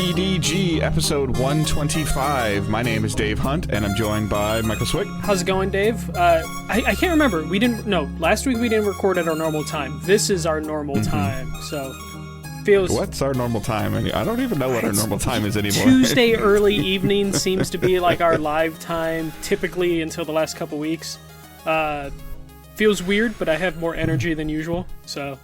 DDG episode 125. My name is Dave Hunt, and I'm joined by Michael Swick. How's it going, Dave? I can't remember. Last week we didn't record at our normal time. This is our normal time, so feels... What's our normal time? I don't even know what our normal time is anymore. Tuesday early evening seems to be like our live time, typically until the last couple weeks. Feels weird, but I have more energy than usual, so...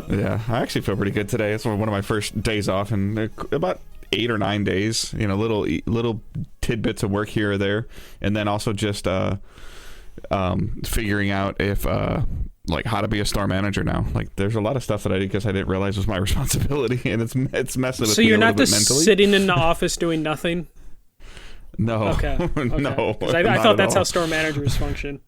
Yeah, I actually feel pretty good today. It's one of my first days off in about 8 or 9 days. You know, little tidbits of work here or there, and then also just figuring out if like how to be a store manager now. Like, there's a lot of stuff that I did because I didn't realize was my responsibility, and it's messing with me a little bit mentally. So you're not just sitting in the office doing nothing? No. Okay. No. I thought that's how store managers function.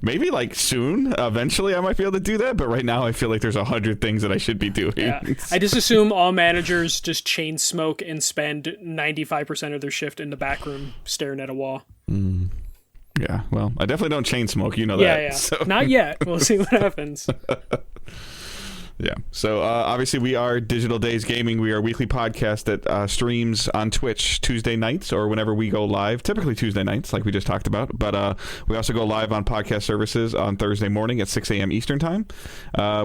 Maybe like soon, eventually I might be able to do that, but right now I feel like there's 100 things that I should be doing. Yeah. I just assume all managers just chain smoke and spend 95% of their shift in the back room staring at a wall. Yeah, well, I definitely don't chain smoke, you know that. Yeah. So. Not yet. We'll see what happens. Yeah. So obviously we are Digital Days Gaming. We are a weekly podcast that streams on Twitch Tuesday nights or whenever we go live, typically Tuesday nights like we just talked about. But we also go live on podcast services on Thursday morning at 6 a.m. Eastern time.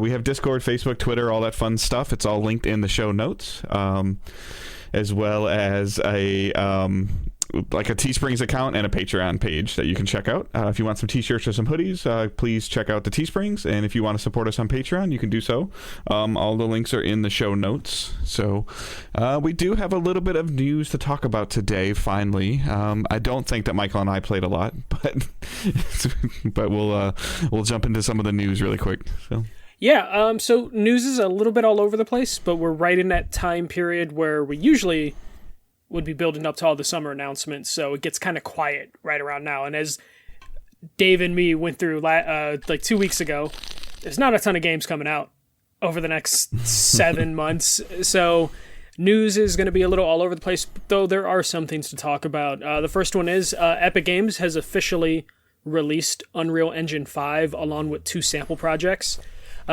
We have Discord, Facebook, Twitter, all that fun stuff. It's all linked in the show notes, as well as a Teesprings account and a Patreon page that you can check out. If you want some t-shirts or some hoodies, please check out the Teesprings. And if you want to support us on Patreon, you can do so. All the links are in the show notes. So we do have a little bit of news to talk about today, finally. I don't think that Michael and I played a lot, but we'll jump into some of the news really quick. So. Yeah, so news is a little bit all over the place, but we're right in that time period where we usually would be building up to all the summer announcements, so it gets kind of quiet right around now. And as Dave and me went through like 2 weeks ago, there's not a ton of games coming out over the next 7 months, so news is going to be a little all over the place, though there are some things to talk about. The first one is Epic Games has officially released Unreal Engine 5 along with 2 sample projects.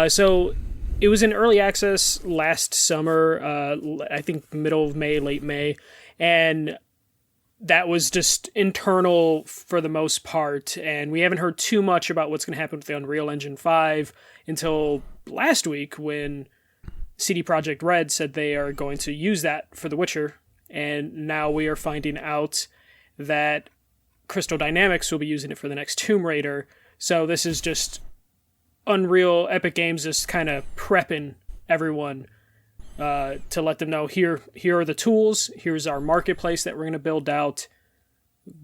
So it was in early access last summer, I think middle of May, late May, and that was just internal for the most part, and we haven't heard too much about what's going to happen with the Unreal Engine 5 until last week when CD Projekt Red said they are going to use that for The Witcher, and now we are finding out that Crystal Dynamics will be using it for the next Tomb Raider. So this is just Unreal Epic Games is kind of prepping everyone to let them know here are the tools, here's our marketplace that we're going to build out,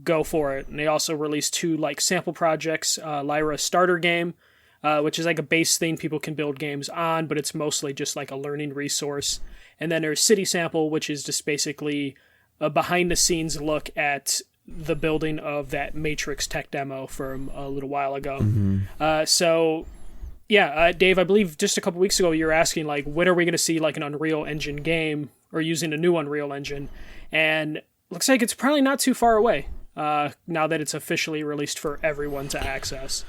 go for it. And they also released 2 like sample projects, Lyra Starter Game, which is like a base thing people can build games on, but it's mostly just like a learning resource. And then there's City Sample, which is just basically a behind the scenes look at the building of that Matrix tech demo from a little while ago. Yeah, Dave, I believe just a couple weeks ago you were asking, like, when are we going to see, like, an Unreal Engine game or using a new Unreal Engine? And looks like it's probably not too far away now that it's officially released for everyone to access.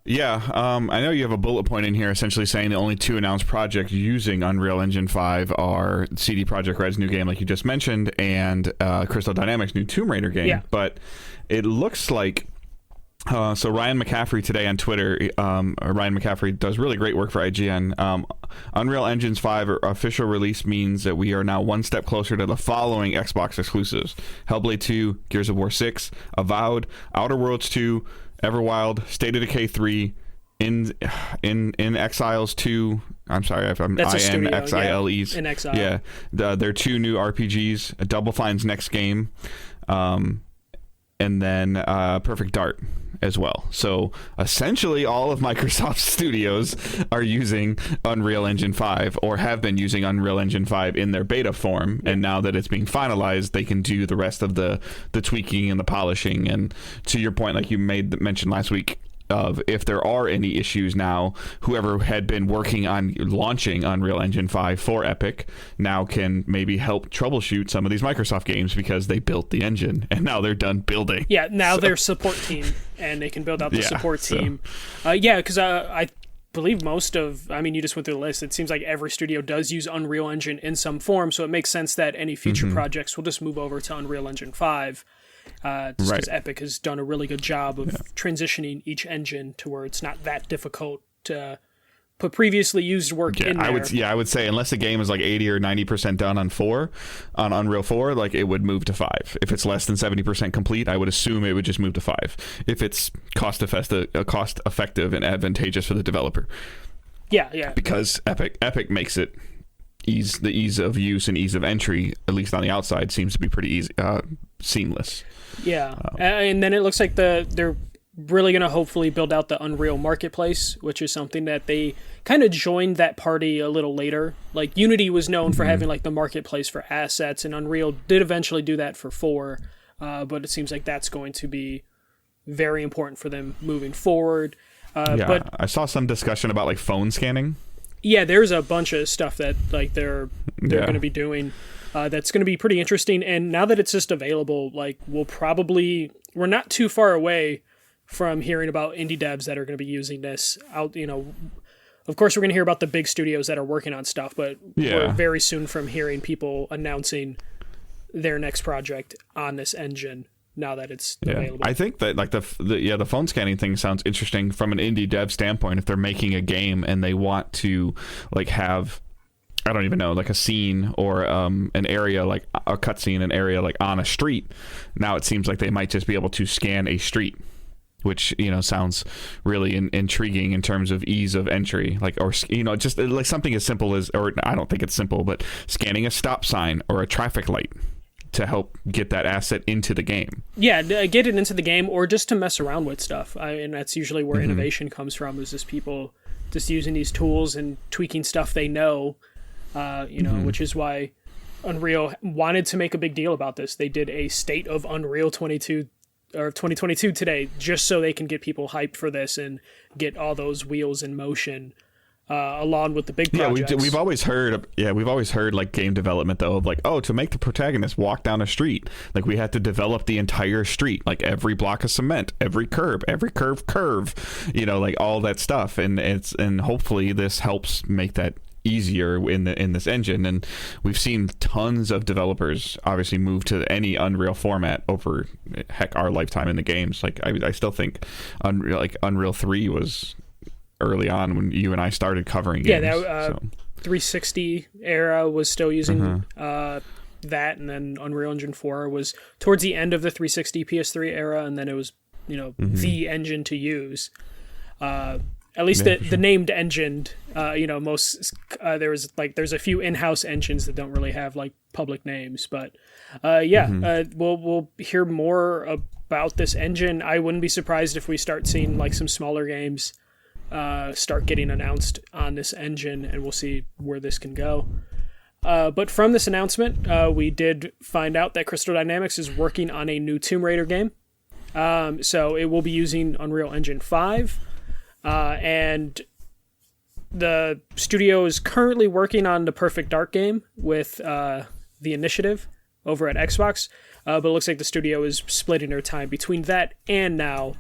Yeah, I know you have a bullet point in here essentially saying the only 2 announced projects using Unreal Engine 5 are CD Projekt Red's new game, like you just mentioned, and Crystal Dynamics' new Tomb Raider game. Yeah. But it looks like... So Ryan McCaffrey today on Twitter, Ryan McCaffrey does really great work for IGN. Unreal Engine 5 official release means that we are now one step closer to the following Xbox exclusives: Hellblade 2, Gears of War 6, Avowed, Outer Worlds 2, Everwild, State of Decay 3, in Exiles 2. I'm sorry, I'm INXILEs. In Exile. Yeah, their 2 new RPGs, Double Fine's next game, and then Perfect Dark as well. So essentially all of Microsoft studios are using Unreal Engine 5 or have been using Unreal Engine 5 in their beta form, and now that it's being finalized they can do the rest of the tweaking and the polishing. And to your point, like you mentioned last week, of if there are any issues now, whoever had been working on launching Unreal Engine 5 for Epic now can maybe help troubleshoot some of these Microsoft games because they built the engine and now they're done building. Yeah, now they're support team and they can build out the support team. Because I believe you just went through the list. It seems like every studio does use Unreal Engine in some form, so it makes sense that any future projects will just move over to Unreal Engine 5. Because Epic has done a really good job of transitioning each engine to where it's not that difficult to put previously used work in there. I would say unless the game is like 80 or 90% done on Unreal 4, like it would move to 5. If it's less than 70% complete, I would assume it would just move to 5. If it's cost effective and advantageous for the developer. Yeah. Because Epic makes it the ease of use and ease of entry, at least on the outside, seems to be pretty easy, seamless. Yeah, and then it looks like they're really going to hopefully build out the Unreal Marketplace, which is something that they kind of joined that party a little later. Like Unity was known for having like the marketplace for assets, and Unreal did eventually do that for 4, but it seems like that's going to be very important for them moving forward. But I saw some discussion about like phone scanning. Yeah, there's a bunch of stuff that like they're going to be doing that's going to be pretty interesting. And now that it's just available, like we're not too far away from hearing about indie devs that are going to be using this out. Of course, we're going to hear about the big studios that are working on stuff, but we're very soon from hearing people announcing their next project on this engine. Now that it's available, I think that like the phone scanning thing sounds interesting from an indie dev standpoint. If they're making a game and they want to like have, I don't even know, like a scene or an area, like a cutscene, an area like on a street. Now it seems like they might just be able to scan a street, which sounds really intriguing in terms of ease of entry, like, or just like something as simple as, or I don't think it's simple, but scanning a stop sign or a traffic light to help get that asset into the game. Yeah, get it into the game, or just to mess around with stuff. And that's usually where innovation comes from, is just people just using these tools and tweaking stuff they know, which is why Unreal wanted to make a big deal about this. They did a State of Unreal 2022 today, just so they can get people hyped for this and get all those wheels in motion. Along with the big projects. We've always heard like game development though of like, to make the protagonist walk down a street, like we had to develop the entire street, like every block of cement, every curb, like all that stuff, and hopefully this helps make that easier in this engine. And we've seen tons of developers obviously move to any Unreal format over our lifetime in the games. Like I still think Unreal 3 was early on when you and I started covering games. Yeah, 360 era was still using that, and then Unreal Engine 4 was towards the end of the 360 PS3 era, and then it was the engine to use. At least the named engine, there's a few in-house engines that don't really have like public names, but we'll hear more about this engine. I wouldn't be surprised if we start seeing like some smaller games start getting announced on this engine, and we'll see where this can go. But from this announcement, we did find out that Crystal Dynamics is working on a new Tomb Raider game. So it will be using Unreal Engine 5. And the studio is currently working on the Perfect Dark game with the Initiative over at Xbox. But it looks like the studio is splitting their time between that and now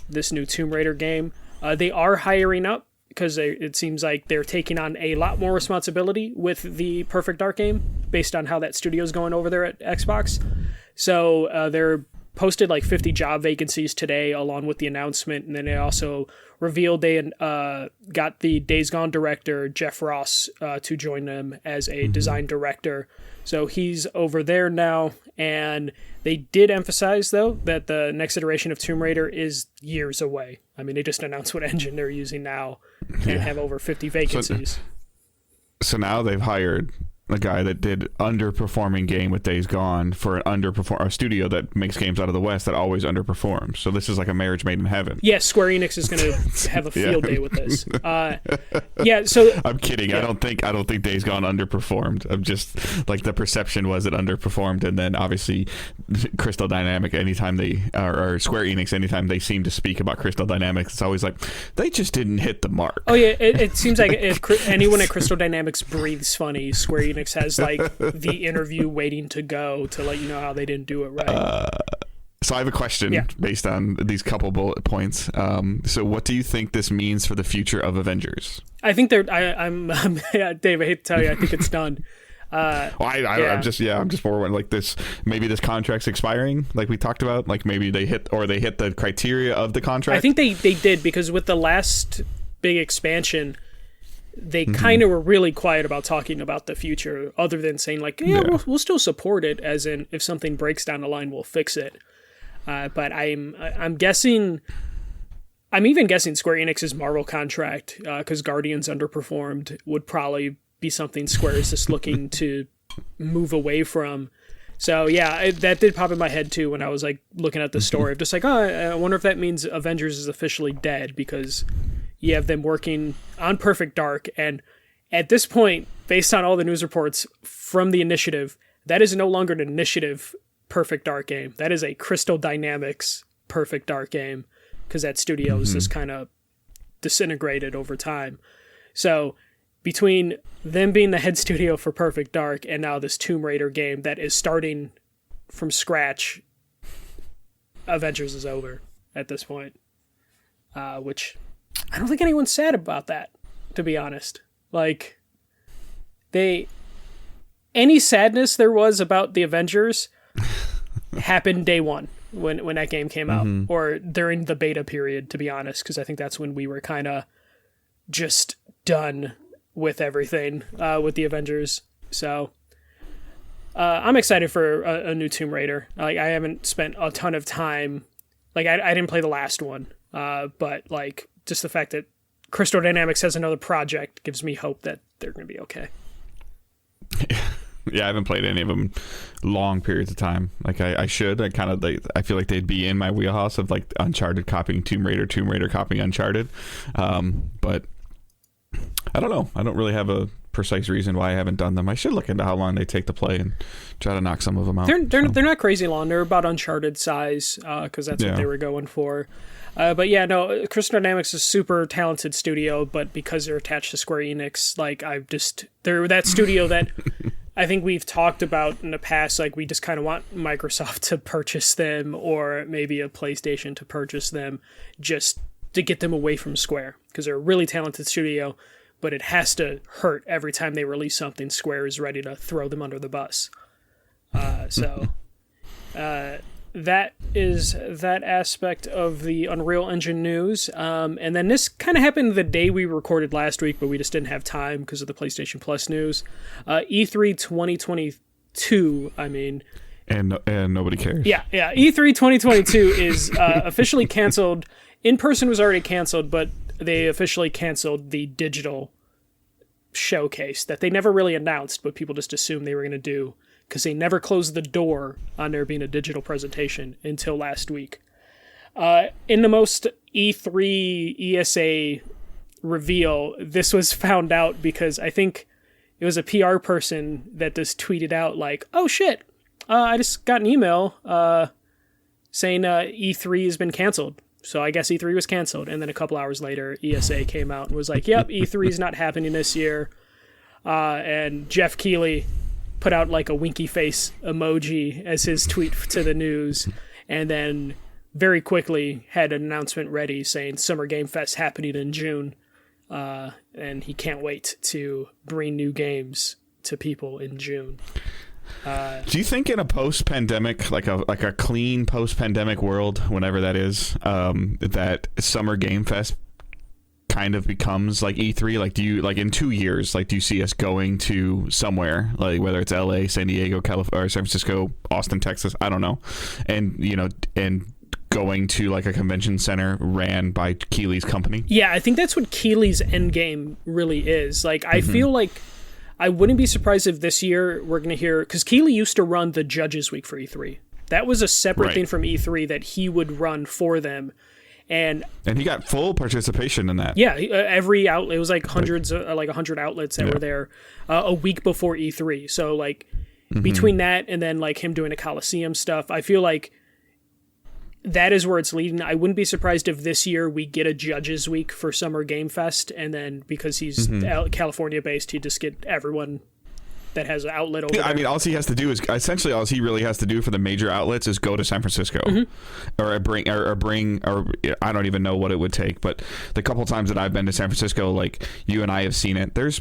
this new Tomb Raider game. They are hiring up because it seems like they're taking on a lot more responsibility with the Perfect Dark game based on how that studio's going over there at Xbox. So they're posted like 50 job vacancies today along with the announcement, and then they also revealed they got the Days Gone director Jeff Ross to join them as a design director. So he's over there now, and they did emphasize, though, that the next iteration of Tomb Raider is years away. I mean, they just announced what engine they're using now and have over 50 vacancies. So now they've hired a guy that did underperforming game with Days Gone for a studio that makes games out of the West that always underperforms. So this is like a marriage made in heaven. Yes, Square Enix is going to have a field day with this. So I'm kidding. Yeah. I don't think Days Gone underperformed. I'm just like, the perception was it underperformed, and then obviously Crystal Dynamics, anytime they or Square Enix, anytime they seem to speak about Crystal Dynamics, it's always like they just didn't hit the mark. Oh yeah, it seems like if anyone at Crystal Dynamics breathes funny, Square Enix has like the interview waiting to go to let you know how they didn't do it right. So I have a question based on these couple bullet points. So what do you think this means for the future of Avengers? I think I'm Dave, I hate to tell you, I think it's done. I'm just more like this. Maybe this contract's expiring, like we talked about. Like maybe they hit the criteria of the contract. I think they did, because with the last big expansion, they kind of were really quiet about talking about the future, other than saying like, we'll still support it, as in if something breaks down the line, we'll fix it. But I'm guessing. I'm even guessing Square Enix's Marvel contract, because Guardians underperformed, would probably be something Square is just looking to move away from. So yeah, that did pop in my head too when I was like looking at the story of just like, I wonder if that means Avengers is officially dead, because you have them working on Perfect Dark, and at this point, based on all the news reports from the initiative, that is no longer an initiative Perfect Dark game. That is a Crystal Dynamics Perfect Dark game, because that studio is just kind of disintegrated over time. So between them being the head studio for Perfect Dark and now this Tomb Raider game that is starting from scratch, Avengers is over at this point. Which I don't think anyone's sad about that, to be honest. Like, any sadness there was about the Avengers happened day one when that game came out, or during the beta period, to be honest, because I think that's when we were kind of just done with everything with the Avengers. So I'm excited for a new Tomb Raider. Like, I haven't spent a ton of time, like I didn't play the last one, but like just the fact that Crystal Dynamics has another project gives me hope that they're going to be okay. Yeah, I haven't played any of them long periods of time. Like I should. I feel like they'd be in my wheelhouse of like Uncharted copying Tomb Raider copying Uncharted. But I don't know. I don't really have a precise reason why I haven't done them. I should look into how long they take to play and try to knock some of them out. They're not crazy long. They're about Uncharted size, because that's what they were going for. But yeah, no, Crystal Dynamics is a super talented studio, but because they're attached to Square Enix, like they're that studio that I think we've talked about in the past. Like, we just kind of want Microsoft to purchase them, or maybe a PlayStation to purchase them, just to get them away from Square, because they're a really talented studio, but it has to hurt every time they release something. Square is ready to throw them under the bus. That is that aspect of the Unreal Engine news. And then this kind of happened the day we recorded last week, but we just didn't have time because of the PlayStation Plus news. E3 2022, I mean. And nobody cares. Yeah. E3 2022 is officially canceled. In person was already canceled, but they officially canceled the digital showcase that they never really announced, but people just assumed they were going to do, because they never closed the door on there being a digital presentation until last week. In the most E3 ESA reveal, this was found out because I think it was a PR person that just tweeted out like, oh shit, I just got an email saying E3 has been canceled. So I guess E3 was canceled. And then a couple hours later, ESA came out and was like, yep, E3 is not happening this year. And Jeff Keighley put out like a winky face emoji as his tweet to the news, and then very quickly had an announcement ready saying Summer Game Fest happening in June, and he can't wait to bring new games to people in June. Do you think in a post-pandemic, like a clean post-pandemic world, whenever that is, that Summer Game Fest kind of becomes like E3? Like, do you, like, in 2 years, like, do you see us going to somewhere, like whether it's LA, San Diego, California, or San Francisco, Austin, Texas, I don't know, and going to like a convention center ran by Keighley's company? Yeah, I think that's what Keighley's end game really is. Like, I feel like I wouldn't be surprised if this year we're going to hear, because Keighley used to run the Judges Week for E3. That was a separate thing from E3 that he would run for them. And he got full participation in that. Yeah, every outlet, it was like hundreds, like 100 outlets that were there a week before E3. So like between that and then like him doing the Coliseum stuff, I feel like that is where it's leading. I wouldn't be surprised if this year we get a Judges Week for Summer Game Fest, and then because he's California based, he'd just get everyone that has an outlet over there. I mean, all he has to do is essentially all he really has to do for the major outlets is go to San Francisco, or bring I don't even know what it would take, but the couple times that I've been to San Francisco, like you and I have seen it, there's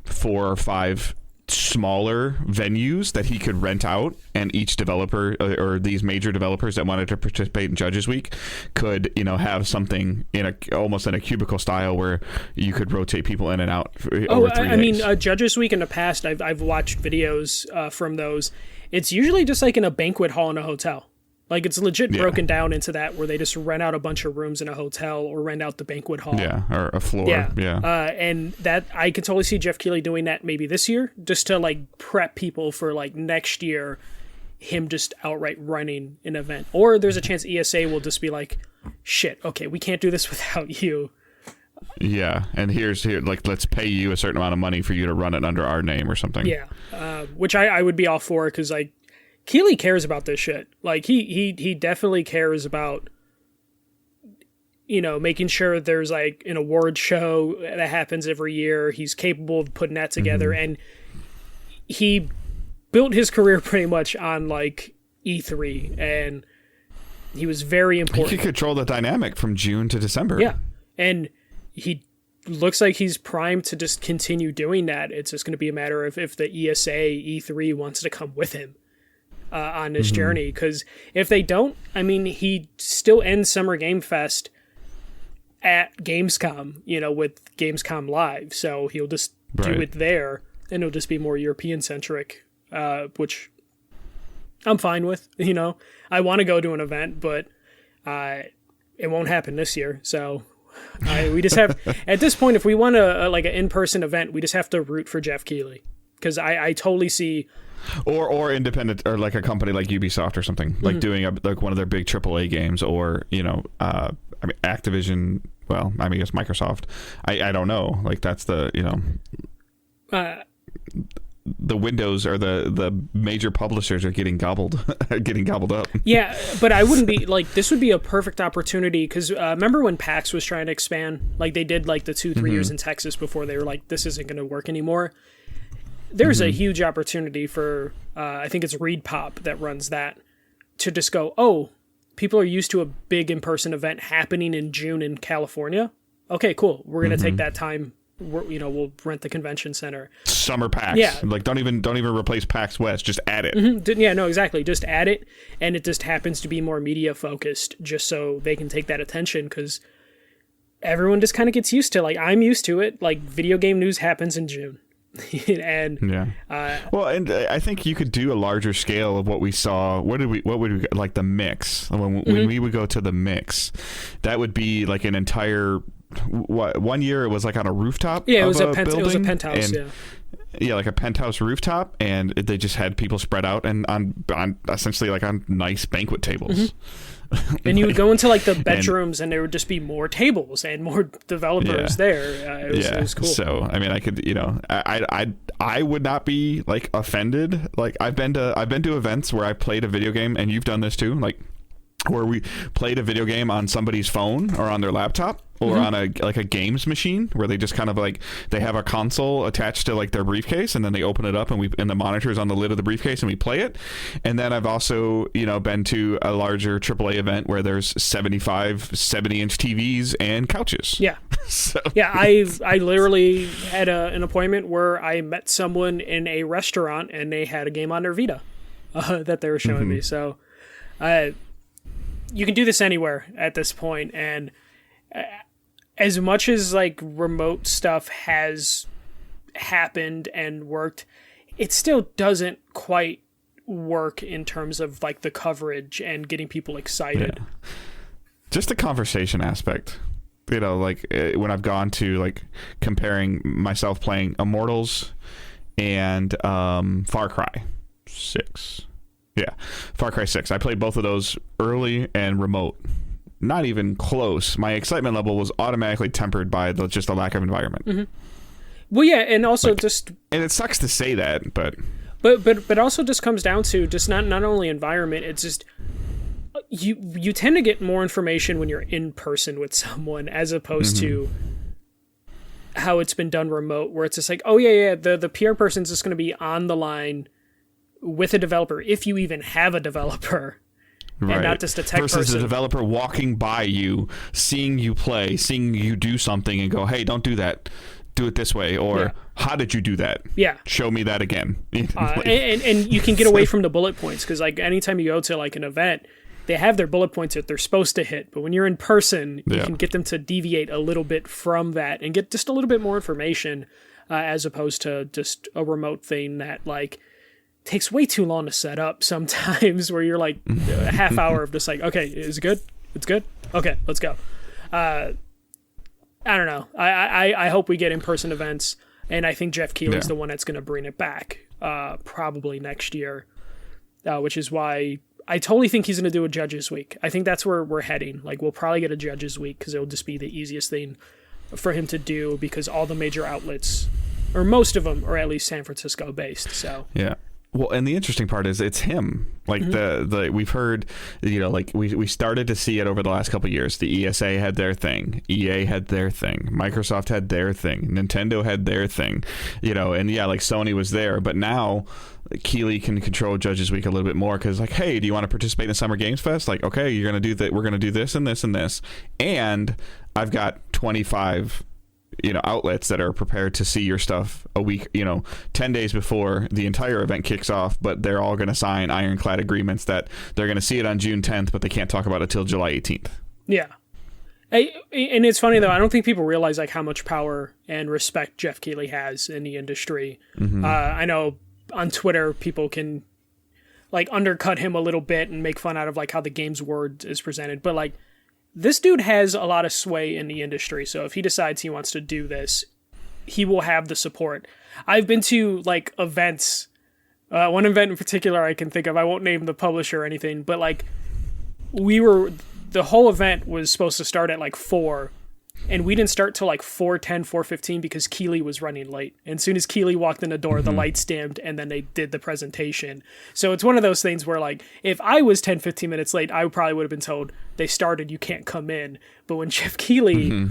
4 or 5 smaller venues that he could rent out, and each developer or these major developers that wanted to participate in Judges Week could, have something almost in a cubicle style where you could rotate people in and out over 3 days. Judges Week in the past, I've watched videos from those. It's usually just like in a banquet hall in a hotel. Like, it's legit broken down into that, where they just rent out a bunch of rooms in a hotel or rent out the banquet hall. Yeah, or a floor. Yeah. And that, I could totally see Jeff Keighley doing that maybe this year, just to, like, prep people for, like, next year, him just outright running an event. Or there's a chance ESA will just be like, shit, okay, we can't do this without you. Yeah, and let's pay you a certain amount of money for you to run it under our name or something. Yeah, which I would be all for, because, like, Keighley cares about this shit. Like, he definitely cares about, making sure there's, like, an award show that happens every year. He's capable of putting that together. And he built his career pretty much on, like, E3. And he was very important. He could control the dynamic from June to December. Yeah. And he looks like he's primed to just continue doing that. It's just going to be a matter of if the ESA E3 wants to come with him on this journey, because if they don't, I mean, he still ends Summer Game Fest at Gamescom, with Gamescom Live, so he'll just do it there, and it'll just be more European centric, which I'm fine with. I want to go to an event, but it won't happen this year, so we just have at this point, if we want like an in-person event, we just have to root for Jeff Keighley, because I totally see. Or independent, or like a company like Ubisoft or something, like doing like one of their big AAA games, or Activision. Well, I mean, it's Microsoft. I don't know. Like, that's the the windows or the major publishers are getting gobbled up. Yeah, but I wouldn't be like, this would be a perfect opportunity, because remember when PAX was trying to expand? Like, they did like the 2-3 years in Texas before they were like, this isn't going to work anymore. There's a huge opportunity for, I think it's Reed Pop that runs that, to just go, oh, people are used to a big in-person event happening in June in California. Okay, cool. We're going to take that time. We'll rent the convention center. Summer PAX. Yeah. Like, don't even replace PAX West. Just add it. Yeah, no, exactly. Just add it. And it just happens to be more media focused, just so they can take that attention, because everyone just kind of gets used to, like, I'm used to it. Like, video game news happens in June. And well, and I think you could do a larger scale of what we saw. What would we like, the mix, when we would go to the mix, that would be like an entire, one year it was like on a rooftop. Yeah, it was a it was a penthouse. And, yeah, like a penthouse rooftop, and they just had people spread out and on essentially like on nice banquet tables. And you would go into like the bedrooms, and there would just be more tables and more developers there. It was cool. So I mean, I could, I would not be like offended. Like, I've been to events where I played a video game, and you've done this too, like where we played a video game on somebody's phone or on their laptop or on a games machine, where they just kind of like, they have a console attached to like their briefcase, and then they open it up, and the monitor's on the lid of the briefcase, and we play it. And then I've also, been to a larger AAA event where there's 70-inch TVs and couches. Yeah. So. Yeah, I literally had an appointment where I met someone in a restaurant, and they had a game on their Vita that they were showing me. So you can do this anywhere at this point, and as much as like remote stuff has happened and worked, it still doesn't quite work in terms of like the coverage and getting people excited. Yeah. Just the conversation aspect, like when I've gone to like comparing myself playing Immortals and Far Cry 6. Yeah, Far Cry 6. I played both of those early and remote. Not even close. My excitement level was automatically tempered by just the lack of environment. Well, yeah, and also and it sucks to say that, but also just comes down to just not only environment. It's just you tend to get more information when you're in person with someone, as opposed to how it's been done remote, where it's just like, oh yeah, the PR person's just going to be on the line with a developer, if you even have a developer, right. And not just a tech versus person. a developer walking by you, seeing you play, seeing you do something, and go, hey, don't do that. Do it this way, or how did you do that? Yeah, show me that again. and you can get away from the bullet points, because like anytime you go to like an event, they have their bullet points that they're supposed to hit, but when you're in person, you can get them to deviate a little bit from that and get just a little bit more information, as opposed to just a remote thing that like takes way too long to set up sometimes, where you're like a half hour of just like, okay, is it good? It's good. Okay, let's go. I don't know. I hope we get in-person events, and I think Jeff Keighley's the one that's going to bring it back, probably next year, which is why I totally think he's going to do a Judges Week. I think that's where we're heading. Like, we'll probably get a Judges Week, because it'll just be the easiest thing for him to do, because all the major outlets, or most of them, are at least San Francisco based. So yeah. Well, and the interesting part is it's him. Like the we've heard, like we started to see it over the last couple of years. The ESA had their thing, EA had their thing, Microsoft had their thing, Nintendo had their thing, and like Sony was there. But now Keighley can control Judges Week a little bit more, because like, hey, do you want to participate in the Summer Games Fest? Like, okay, you're gonna do that. We're gonna do this and this and this, and I've got 25. Outlets that are prepared to see your stuff a week, 10 days before the entire event kicks off, but they're all going to sign ironclad agreements that they're going to see it on June 10th, but they can't talk about it till July 18th. Yeah. And it's funny, though. I don't think people realize like how much power and respect Jeff Keighley has in the industry. I know on Twitter, people can like undercut him a little bit and make fun out of like how the games word is presented. But like, this dude has a lot of sway in the industry, so if he decides he wants to do this, he will have the support. I've been to, like, events. One event in particular I can think of. I won't name the publisher or anything, but, like, the whole event was supposed to start at, like, 4, and we didn't start till, like, 4:10, 4:15, because Keighley was running late. And as soon as Keighley walked in the door, the lights dimmed, and then they did the presentation. So it's one of those things where, like, if I was 10, 15 minutes late, I probably would have been told, they started, you can't come in. But when Jeff Keighley,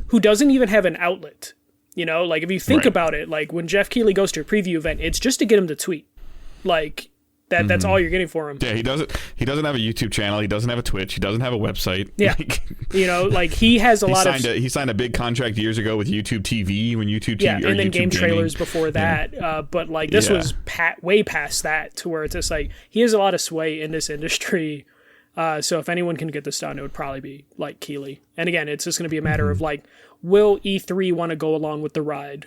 who doesn't even have an outlet, like, if you think about it, like, when Jeff Keighley goes to a preview event, it's just to get him to tweet. Like, that's all you're getting for him. Yeah, he doesn't have a YouTube channel. He doesn't have a Twitch. He doesn't have a website. Yeah, like he has he signed a big contract years ago with YouTube TV when YouTube TV. Yeah, and then YouTube game gaming. Trailers before that. But like this was way past that, to where it's just like he has a lot of sway in this industry. So if anyone can get this done, it would probably be like Keighley. And again, it's just going to be a matter of like, will E3 want to go along with the ride?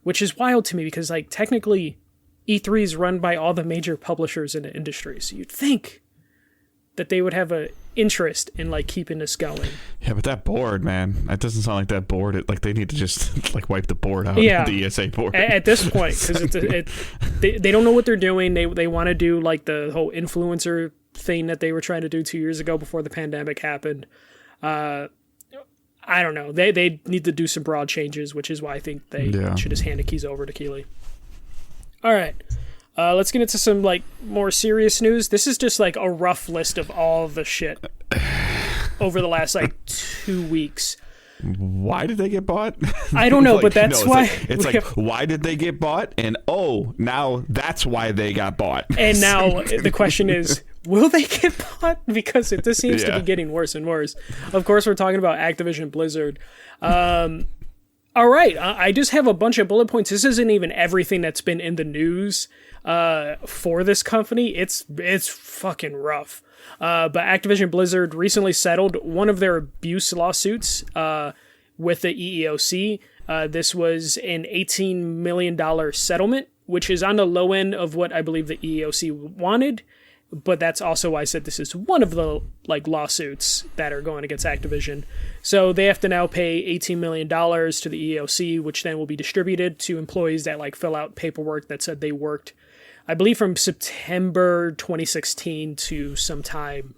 Which is wild to me, because like technically E3 is run by all the major publishers in the industry, so you'd think that they would have an interest in like keeping this going. Yeah, but that board, man, that doesn't sound like that board. Like they need to just like wipe the board out. Yeah, the ESA board at this point, because they don't know what they're doing. They want to do like the whole influencer thing that they were trying to do 2 years ago before the pandemic happened. I don't know. They need to do some broad changes, which is why I think they should just hand the keys over to Keighley. All right, let's get into some like more serious news. This is just like a rough list of all of the shit over the last like 2 weeks. Why did they get bought? I don't know, but that's why. It's like, why did they get bought? And now that's why they got bought. And now the question is, will they get bought? Because this seems to be getting worse and worse. Of course, we're talking about Activision Blizzard. All right, I just have a bunch of bullet points. This isn't even everything that's been in the news for this company. It's fucking rough. But Activision Blizzard recently settled one of their abuse lawsuits with the EEOC. This was an $18 million settlement, which is on the low end of what I believe the EEOC wanted. But that's also why I said this is one of the like lawsuits that are going against Activision. So they have to now pay $18 million to the EEOC, which then will be distributed to employees that like fill out paperwork that said they worked, I believe, from September 2016 to some time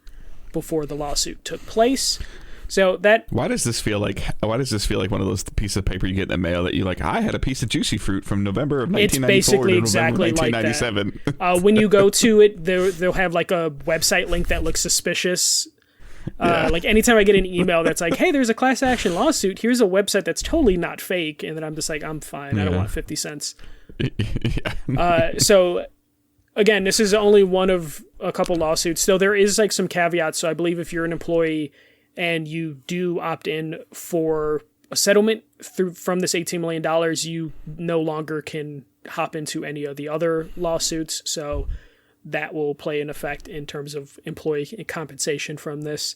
before the lawsuit took place. So that why does this feel like one of those pieces of paper you get in the mail that you like? I had a piece of juicy fruit from November of 1994 it's basically to exactly November 1997. Like that. When you go to it, they'll have like a website link that looks suspicious. Like anytime I get an email that's like, hey, there's a class action lawsuit, here's a website that's totally not fake, and then I'm just like, I'm fine, I don't want 50 cents. So again, this is only one of a couple lawsuits, though there is like some caveats. So I believe if you're an employee and you do opt in for a settlement from this $18 million, you no longer can hop into any of the other lawsuits. So that will play an effect in terms of employee compensation from this.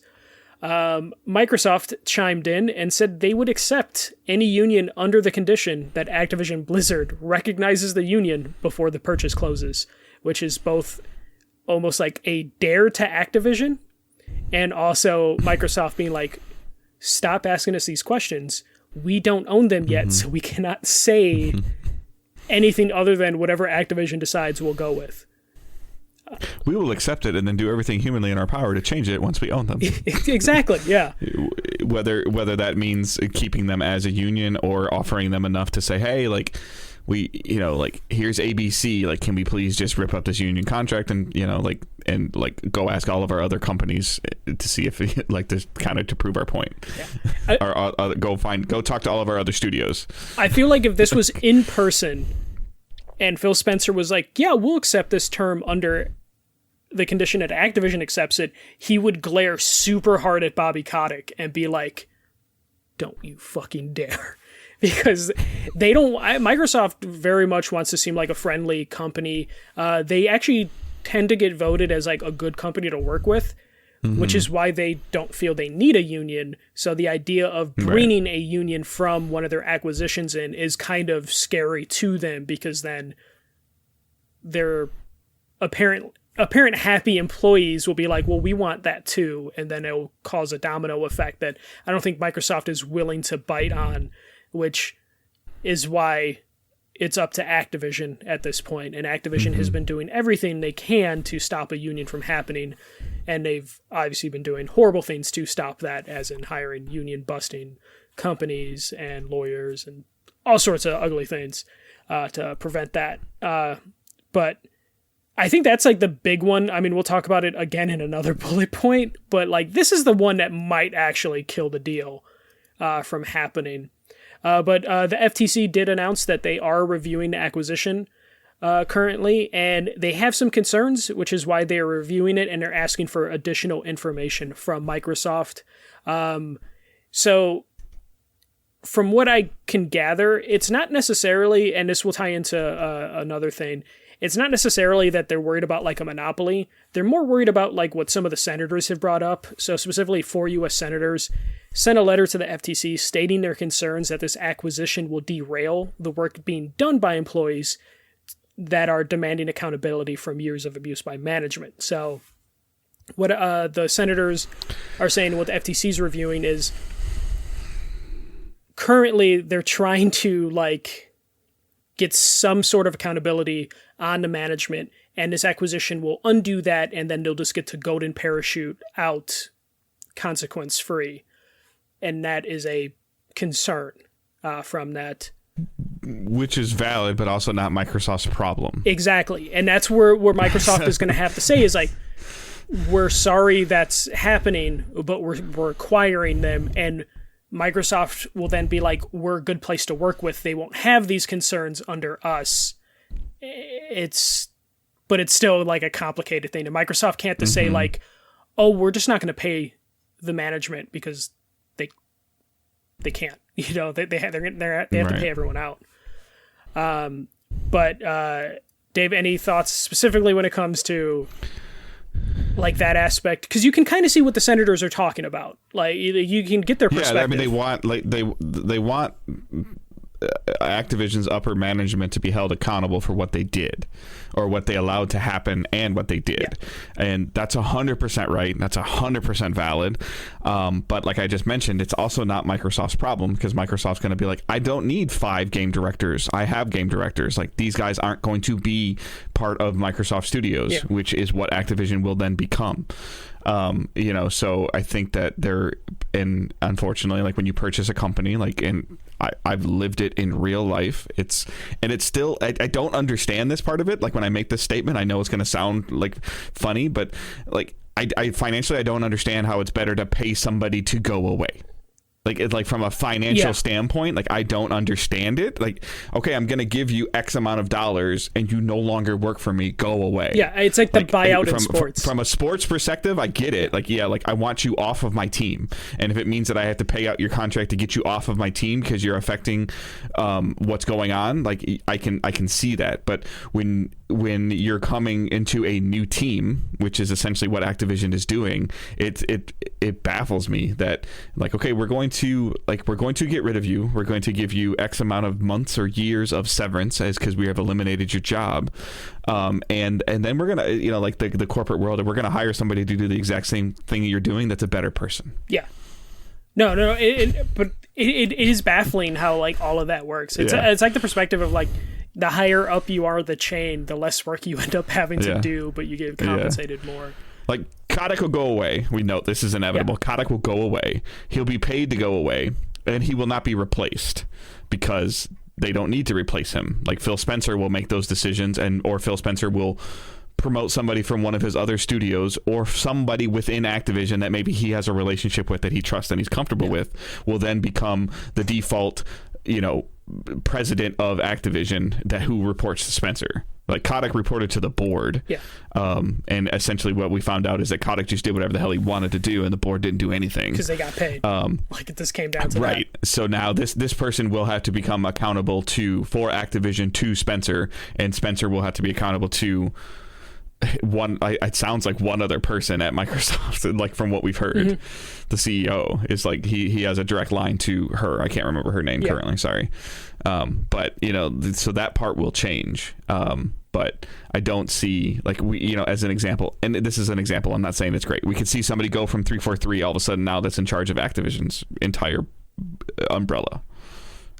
Microsoft chimed in and said they would accept any union under the condition that Activision Blizzard recognizes the union before the purchase closes, which is both almost like a dare to Activision and also Microsoft being like, stop asking us these questions. We don't own them yet, so we cannot say anything other than whatever Activision decides we'll go with. We will accept it and then do everything humanly in our power to change it once we own them. Exactly, yeah. Whether that means keeping them as a union or offering them enough to say, hey, like, we, you know, like, here's ABC, like, can we please just rip up this union contract and, you know, like, and like go ask all of our other companies to see if like to kind of to prove our point. Yeah. Or go talk to all of our other studios. I feel like if this was in person and Phil Spencer was like, yeah, we'll accept this term under the condition that Activision accepts it, he would glare super hard at Bobby Kotick and be like, don't you fucking dare. Because they don't, Microsoft very much wants to seem like a friendly company. They actually tend to get voted as like a good company to work with, which is why they don't feel they need a union. So the idea of bringing a union from one of their acquisitions in is kind of scary to them, because then their apparent happy employees will be like, well, we want that too. And then it'll cause a domino effect that I don't think Microsoft is willing to bite on, which is why it's up to Activision at this point. And Activision has been doing everything they can to stop a union from happening. And they've obviously been doing horrible things to stop that, as in hiring union busting companies and lawyers and all sorts of ugly things to prevent that. But I think that's like the big one. I mean, we'll talk about it again in another bullet point, but like this is the one that might actually kill the deal from happening. But the FTC did announce that they are reviewing the acquisition currently, and they have some concerns, which is why they're reviewing it, and they're asking for additional information from Microsoft. So from what I can gather, it's not necessarily, and this will tie into another thing, it's not necessarily that they're worried about like a monopoly. They're more worried about like what some of the senators have brought up. So specifically 4 U.S. senators sent a letter to the FTC stating their concerns that this acquisition will derail the work being done by employees that are demanding accountability from years of abuse by management. So what the senators are saying, what the FTC is reviewing is currently they're trying to like get some sort of accountability on the management, and this acquisition will undo that, and then they'll just get to golden parachute out consequence free. And that is a concern from that. Which is valid, but also not Microsoft's problem. Exactly. And that's where Microsoft is going to have to say is like, we're sorry that's happening, but we're acquiring them. And Microsoft will then be like, we're a good place to work with. They won't have these concerns under us. But it's still like a complicated thing. And Microsoft can't just say like, oh, we're just not going to pay the management because they can't, you know, they have to pay everyone out. But Dave, any thoughts specifically when it comes to like that aspect? Because you can kind of see what the senators are talking about. Like you can get their perspective. Yeah, I mean, they want Activision's upper management to be held accountable for what they did or what they allowed to happen and what they did. Yeah. And that's 100% right. That's 100% valid. But like I just mentioned, it's also not Microsoft's problem, because Microsoft's going to be like, I don't need 5 game directors. I have game directors. Like, these guys aren't going to be part of Microsoft Studios, which is what Activision will then become. You know, so I think that and unfortunately, like when you purchase a company, like I've lived it in real life. It's still, I don't understand this part of it. Like when I make this statement, I know it's going to sound like funny, but like I financially, I don't understand how it's better to pay somebody to go away. Like from a financial standpoint, like I don't understand it. Like, okay, I'm going to give you X amount of dollars and you no longer work for me. Go away. Yeah, it's like the buyout in sports. From a sports perspective, I get it. Like, yeah, like I want you off of my team. And if it means that I have to pay out your contract to get you off of my team because you're affecting what's going on, like I can see that. But when you're coming into a new team, which is essentially what Activision is doing, it baffles me that, like, okay, we're going to get rid of you. We're going to give you X amount of months or years of severance because we have eliminated your job. And then we're gonna, like the corporate world, and we're gonna hire somebody to do the exact same thing you're doing. That's a better person. Yeah. No. But it is baffling how like all of that works. It's like the perspective of like, the higher up you are the chain, the less work you end up having to do, but you get compensated more. Like, Kotick will go away. We know this is inevitable. Yeah. Kotick will go away. He'll be paid to go away, and he will not be replaced because they don't need to replace him. Like, Phil Spencer will make those decisions, or Phil Spencer will promote somebody from one of his other studios, or somebody within Activision that maybe he has a relationship with that he trusts and he's comfortable with, will then become the default, president of Activision who reports to Spencer. Like, Kotick reported to the board. Yeah. And essentially what we found out is that Kotick just did whatever the hell he wanted to do, and the board didn't do anything. Because they got paid. Like, this came down to right. That. So now this person will have to become accountable for Activision to Spencer, and Spencer will have to be accountable to it sounds like one other person at Microsoft, like from what we've heard. The CEO is like he has a direct line to her. I can't remember her name currently, sorry. But so that part will change. But I don't see, like, we, as an example, and this is an example, I'm not saying it's great, we could see somebody go from 343 all of a sudden now that's in charge of Activision's entire umbrella,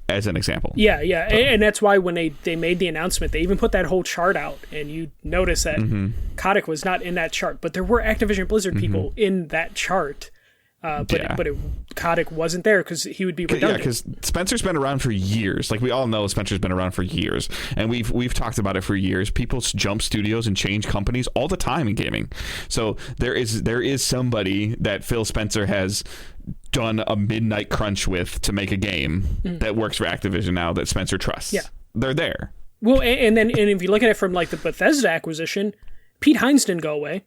as an example. Yeah. And that's why when they made the announcement, they even put that whole chart out, and you notice that Kotick was not in that chart, but there were Activision Blizzard people in that chart. But Kotick wasn't there because he would be redundant. Yeah, because Spencer's been around for years. Like, we all know Spencer's been around for years, and we've talked about it for years. People jump studios and change companies all the time in gaming. So there is somebody that Phil Spencer has done a midnight crunch with to make a game that works for Activision now that Spencer trusts. Yeah, they're there. Well, and if you look at it from like the Bethesda acquisition, Pete Hines didn't go away.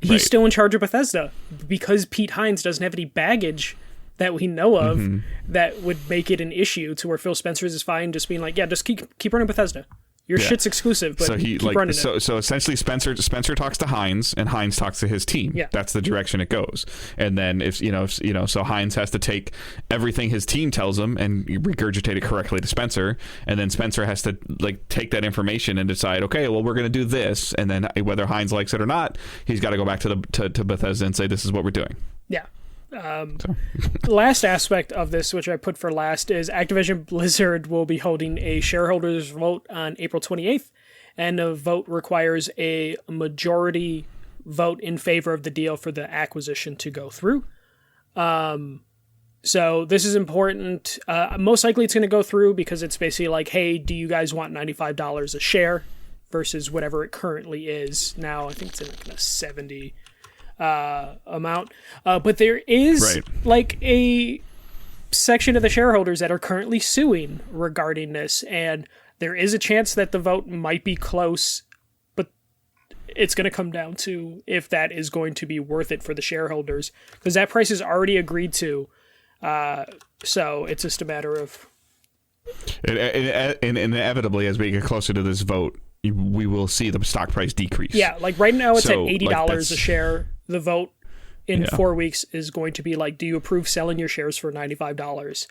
He's still in charge of Bethesda because Pete Hines doesn't have any baggage that we know of that would make it an issue to where Phil Spencer is fine just being like, yeah, just keep running Bethesda. Your shit's exclusive, but keep running it. So essentially Spencer talks to Hines, and Hines talks to his team. Yeah. That's the direction it goes. And then if so Hines has to take everything his team tells him and regurgitate it correctly to Spencer, and then Spencer has to like take that information and decide, okay, well, we're going to do this, and then whether Hines likes it or not, he's got to go back to Bethesda and say, this is what we're doing. Yeah. Last aspect of this, which I put for last, is Activision Blizzard will be holding a shareholders vote on April 28th, and the vote requires a majority vote in favor of the deal for the acquisition to go through. So this is important. Most likely it's going to go through because it's basically like, hey, do you guys want $95 a share versus whatever it currently is now? I think it's in like a 70 amount, but there is like a section of the shareholders that are currently suing regarding this, and there is a chance that the vote might be close, but it's going to come down to if that is going to be worth it for the shareholders, because that price is already agreed to, so it's just a matter of and inevitably, as we get closer to this vote, we will see the stock price decrease. Yeah, like right now it's at $80 a share. The vote in 4 weeks is going to be like, do you approve selling your shares for $95?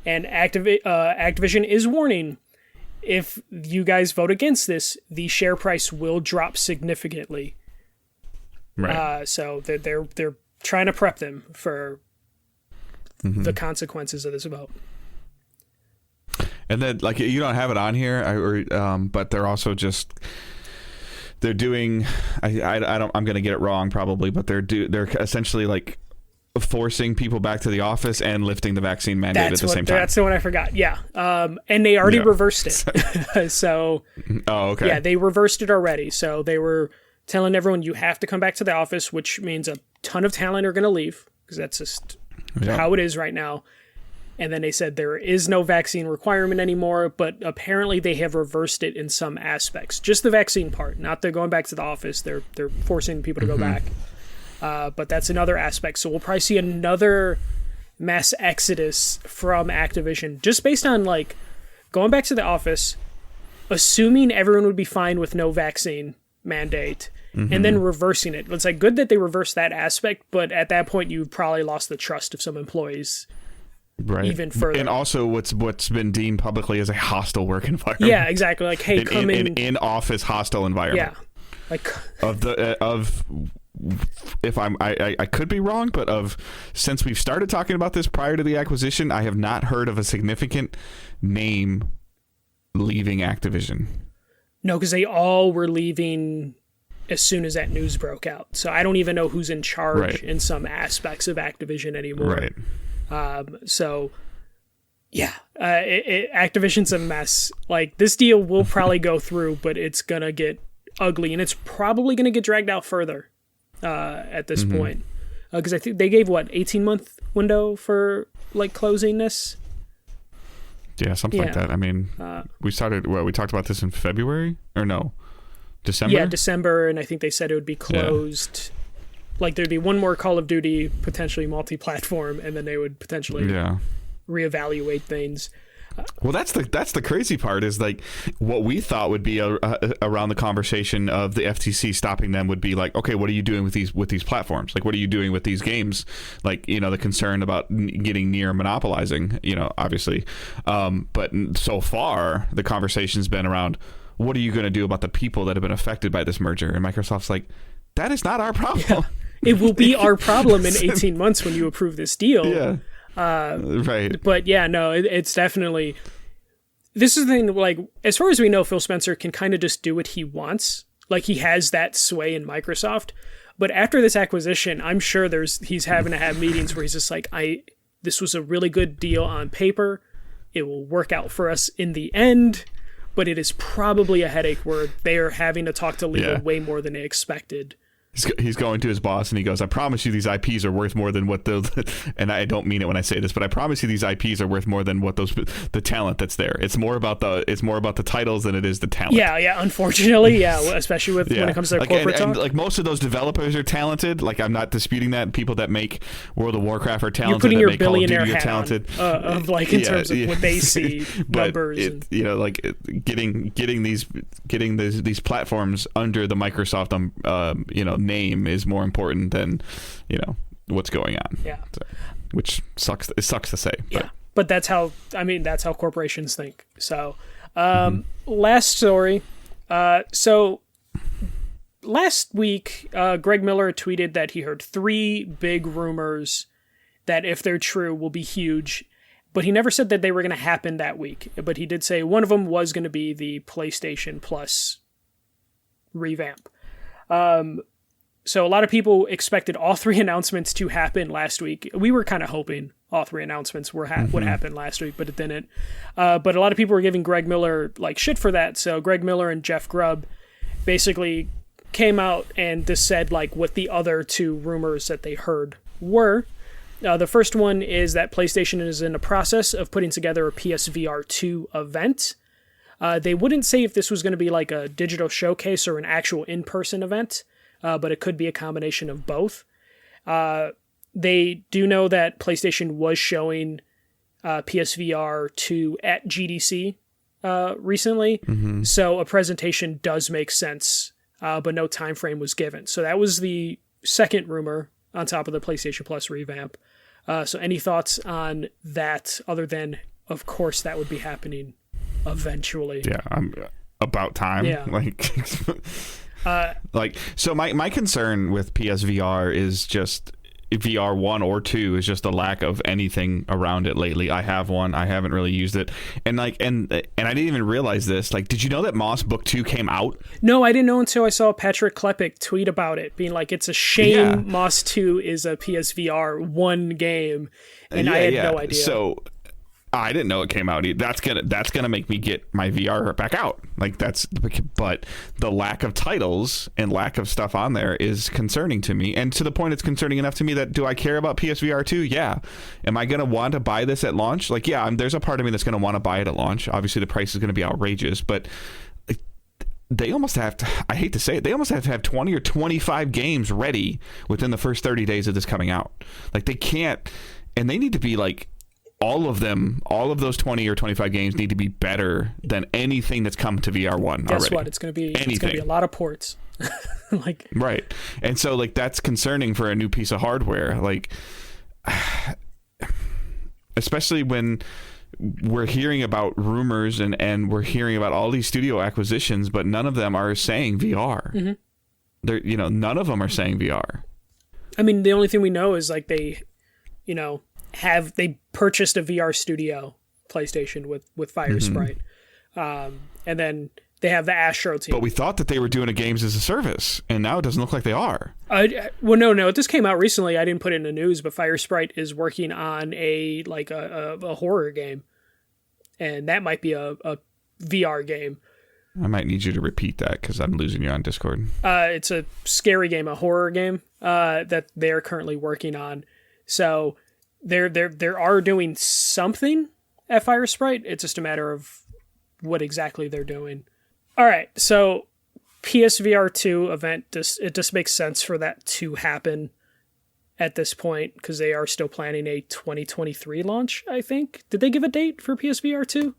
And Activision is warning, if you guys vote against this, the share price will drop significantly. Right. So they're trying to prep them for the consequences of this vote. And then, like, you don't have it on here, but they're also just... They're doing, I'm going to get it wrong probably, but they're essentially like forcing people back to the office and lifting the vaccine mandate at the same time. That's the one I forgot. Yeah. And they already reversed it. So, oh, okay. Yeah, they reversed it already. So they were telling everyone you have to come back to the office, which means a ton of talent are going to leave because that's just how it is right now. And then they said there is no vaccine requirement anymore, but apparently they have reversed it in some aspects. Just the vaccine part, not they're going back to the office. They're forcing people to go back. But that's another aspect. So we'll probably see another mass exodus from Activision, just based on like going back to the office, assuming everyone would be fine with no vaccine mandate, and then reversing it. It's like good that they reversed that aspect, but at that point you've probably lost the trust of some employees. Right. Even further. And also what's been deemed publicly as a hostile work environment. Yeah, exactly. Like, hey, come in office hostile environment. Yeah. Like if I could be wrong, but since we've started talking about this prior to the acquisition, I have not heard of a significant name leaving Activision. No, because they all were leaving as soon as that news broke out. So I don't even know who's in charge in some aspects of Activision anymore. Right. So, yeah, Activision's a mess. Like, this deal will probably go through, but it's going to get ugly, and it's probably going to get dragged out further at this point. Because I think they gave, 18-month window for, like, closing this? Yeah, something like that. I mean, we talked about this in February? Or no? December? Yeah, December, and I think they said it would be closed... Like, there'd be one more Call of Duty, potentially multi-platform, and then they would potentially reevaluate things. Well, that's the crazy part is, like, what we thought would be around the conversation of the FTC stopping them would be like, okay, what are you doing with these platforms? Like, what are you doing with these games? Like, the concern about getting near monopolizing, obviously. But so far, the conversation's been around, what are you going to do about the people that have been affected by this merger? And Microsoft's like, that is not our problem. Yeah. It will be our problem in 18 months when you approve this deal. Yeah. Right. But yeah, no, it's definitely... This is the thing, like, as far as we know, Phil Spencer can kind of just do what he wants. Like, he has that sway in Microsoft. But after this acquisition, I'm sure he's having to have meetings where he's just like, this was a really good deal on paper. It will work out for us in the end. But it is probably a headache where they are having to talk to legal way more than they expected. He's going to his boss and he goes, I promise you these IPs are worth more than what and I don't mean it when I say this, but I promise you these IPs are worth more than what the talent that's there. It's more about the titles than it is the talent. Yeah, unfortunately, especially when it comes to their corporate talk. And like most of those developers are talented. Like, I'm not disputing that. People that make World of Warcraft are talented. You're putting your billionaire hat talented. On, in terms of what they see, numbers. Getting these platforms under the Microsoft name is more important than what's going on. Yeah. So, which sucks. It sucks to say. But that's how corporations think. So, last story. So last week, Greg Miller tweeted that he heard 3 big rumors that, if they're true, will be huge. But he never said that they were going to happen that week. But he did say one of them was going to be the PlayStation Plus revamp. So a lot of people expected all 3 announcements to happen last week. We were kind of hoping all 3 announcements would happen last week, but it didn't. But a lot of people were giving Greg Miller shit for that. So Greg Miller and Jeff Grubb basically came out and just said what the other 2 rumors that they heard were. The first one is that PlayStation is in the process of putting together a PSVR 2 event. They wouldn't say if this was going to be a digital showcase or an actual in-person event. But it could be a combination of both. They do know that PlayStation was showing PSVR 2 at GDC recently, so a presentation does make sense, but no time frame was given. So that was the second rumor on top of the PlayStation Plus revamp. So any thoughts on that, other than, of course, that would be happening eventually? Yeah, I'm about time. Yeah. So my concern with PSVR is just VR 1 or 2 is just the lack of anything around it lately. I have one. I haven't really used it. And I didn't even realize this. Did you know that Moss Book 2 came out? No, I didn't know until I saw Patrick Klepek tweet about it, being it's a shame Moss 2 is a PSVR 1 game, and I had no idea. I didn't know it came out. That's gonna make me get my VR back out. Like but the lack of titles and lack of stuff on there is concerning to me, and to the point it's concerning enough to me that do I care about PSVR 2? Yeah. Am I gonna want to buy this at launch? Like, yeah, there's a part of me that's gonna want to buy it at launch. Obviously, the price is gonna be outrageous, but they almost have to, I hate to say it, they almost have to have 20 or 25 games ready within the first 30 days of this coming out. Like, they can't, and they need to be like, all of those 20 or 25 games need to be better than anything that's come to VR1 already. Guess what? It's going to be a lot of ports. Like, right. And so, like, that's concerning for a new piece of hardware. Like, especially when we're hearing about rumors and we're hearing about all these studio acquisitions, but none of them are saying VR. Mm-hmm. They're, none of them are saying VR. I mean, the only thing we know is like they purchased a VR studio PlayStation with Fire Sprite. And then they have the Astro team. But we thought that they were doing a games as a service, and now it doesn't look like they are. Well, no. This came out recently. I didn't put it in the news, but Fire Sprite is working on a horror game, and that might be a VR game. I might need you to repeat that because I'm losing you on Discord. It's a scary game, a horror game that they're currently working on. So they are doing something at Fire Sprite. It's just a matter of what exactly they're doing. All right, so PSVR 2 event, it just makes sense for that to happen at this point because they are still planning a 2023 launch, I think. Did they give a date for PSVR 2?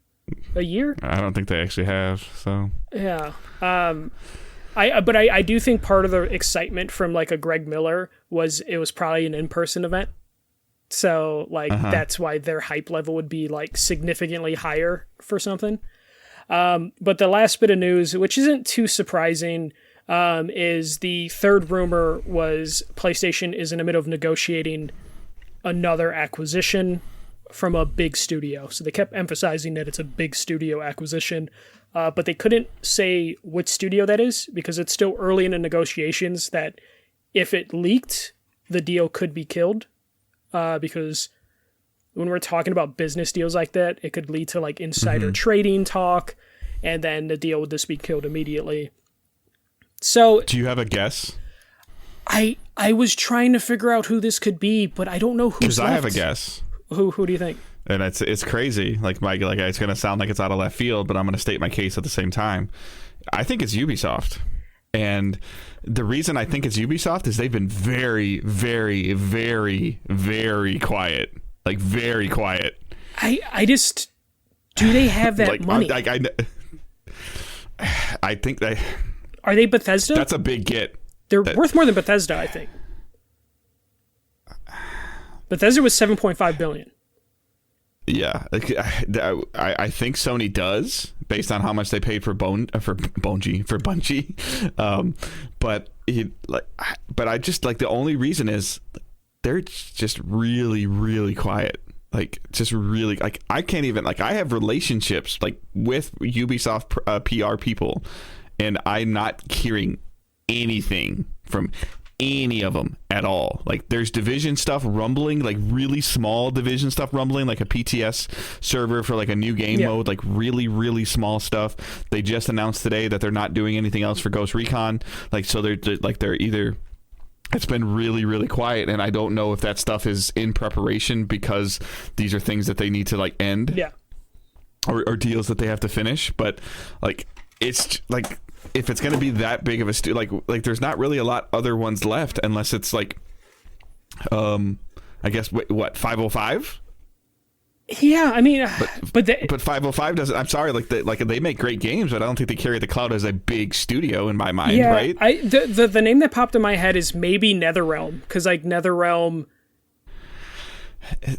A year? I don't think they actually have, so. Yeah. I do think part of the excitement from like a Greg Miller was it was probably an in-person event. So like that's why their hype level would be like significantly higher for something. But the last bit of news, which isn't too surprising, is the third rumor was PlayStation is in the middle of negotiating another acquisition from a big studio. So they kept emphasizing that it's a big studio acquisition, but they couldn't say which studio that is because it's still early in the negotiations that if it leaked, the deal could be killed. Because when we're talking about business deals like that, it could lead to like insider trading talk, and then the deal would just be killed immediately. So, do you have a guess? I was trying to figure out who this could be, but I don't know who's because left. I have a guess. Who do you think? And it's crazy. Like it's going to sound like it's out of left field, but I'm going to state my case at the same time. I think it's Ubisoft. And the reason I think it's Ubisoft is they've been very, very, very, very quiet. Like, very quiet. I just... Do they have that like, money? I think they... Are they Bethesda? That's a big get. They're worth more than Bethesda, I think. Bethesda was $7.5 billion. Yeah, I think Sony does, based on how much they paid for Bungie. But I just like the only reason is they're just really, really quiet. Like, just really, like, I can't even, like, I have relationships like with Ubisoft PR people, and I'm not hearing anything from any of them at all. Like, there's Division stuff rumbling, like really small Division stuff rumbling, like a PTS server for like a new game mode, like really, really small stuff. They just announced today that they're not doing anything else for Ghost Recon. Like, so they're either, it's been really, really quiet, and I don't know if that stuff is in preparation because these are things that they need to like end, or deals that they have to finish. But like, it's like, if it's going to be that big of a studio, like there's not really a lot other ones left unless it's like, I guess what 505. Yeah, I mean, but 505 doesn't. I'm sorry, like they make great games, but I don't think they carry the clout as a big studio in my mind, right? The name that popped in my head is maybe NetherRealm, because like NetherRealm,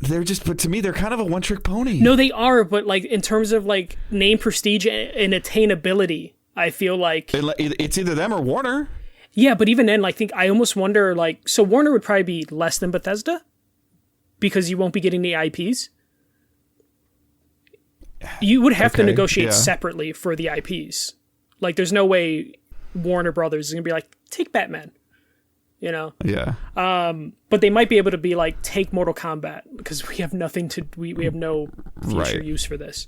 they're just, but to me they're kind of a one-trick pony. No, they are, but like in terms of like name, prestige, and attainability, I feel like it's either them or Warner. Yeah, but even then, like, I almost wonder, like, so Warner would probably be less than Bethesda because you won't be getting the IPs. You would have to negotiate separately for the IPs. Like, there's no way Warner Brothers is going to be like, take Batman. you know. Yeah. But they might be able to be like, take Mortal Kombat, because we have nothing to we have no future use for this.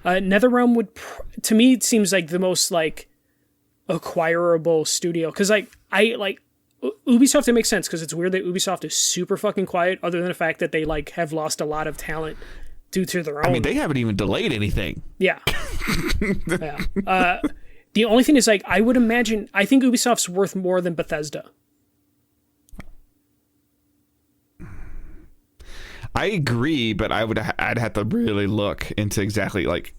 NetherRealm would to me, it seems like the most like acquirable studio, because like I like Ubisoft. It makes sense because it's weird that Ubisoft is super fucking quiet, other than the fact that they like have lost a lot of talent due to their own. I mean, they haven't even delayed anything. Yeah. Yeah. The only thing is, like, I think Ubisoft's worth more than Bethesda. I agree, but I'd have to really look into exactly like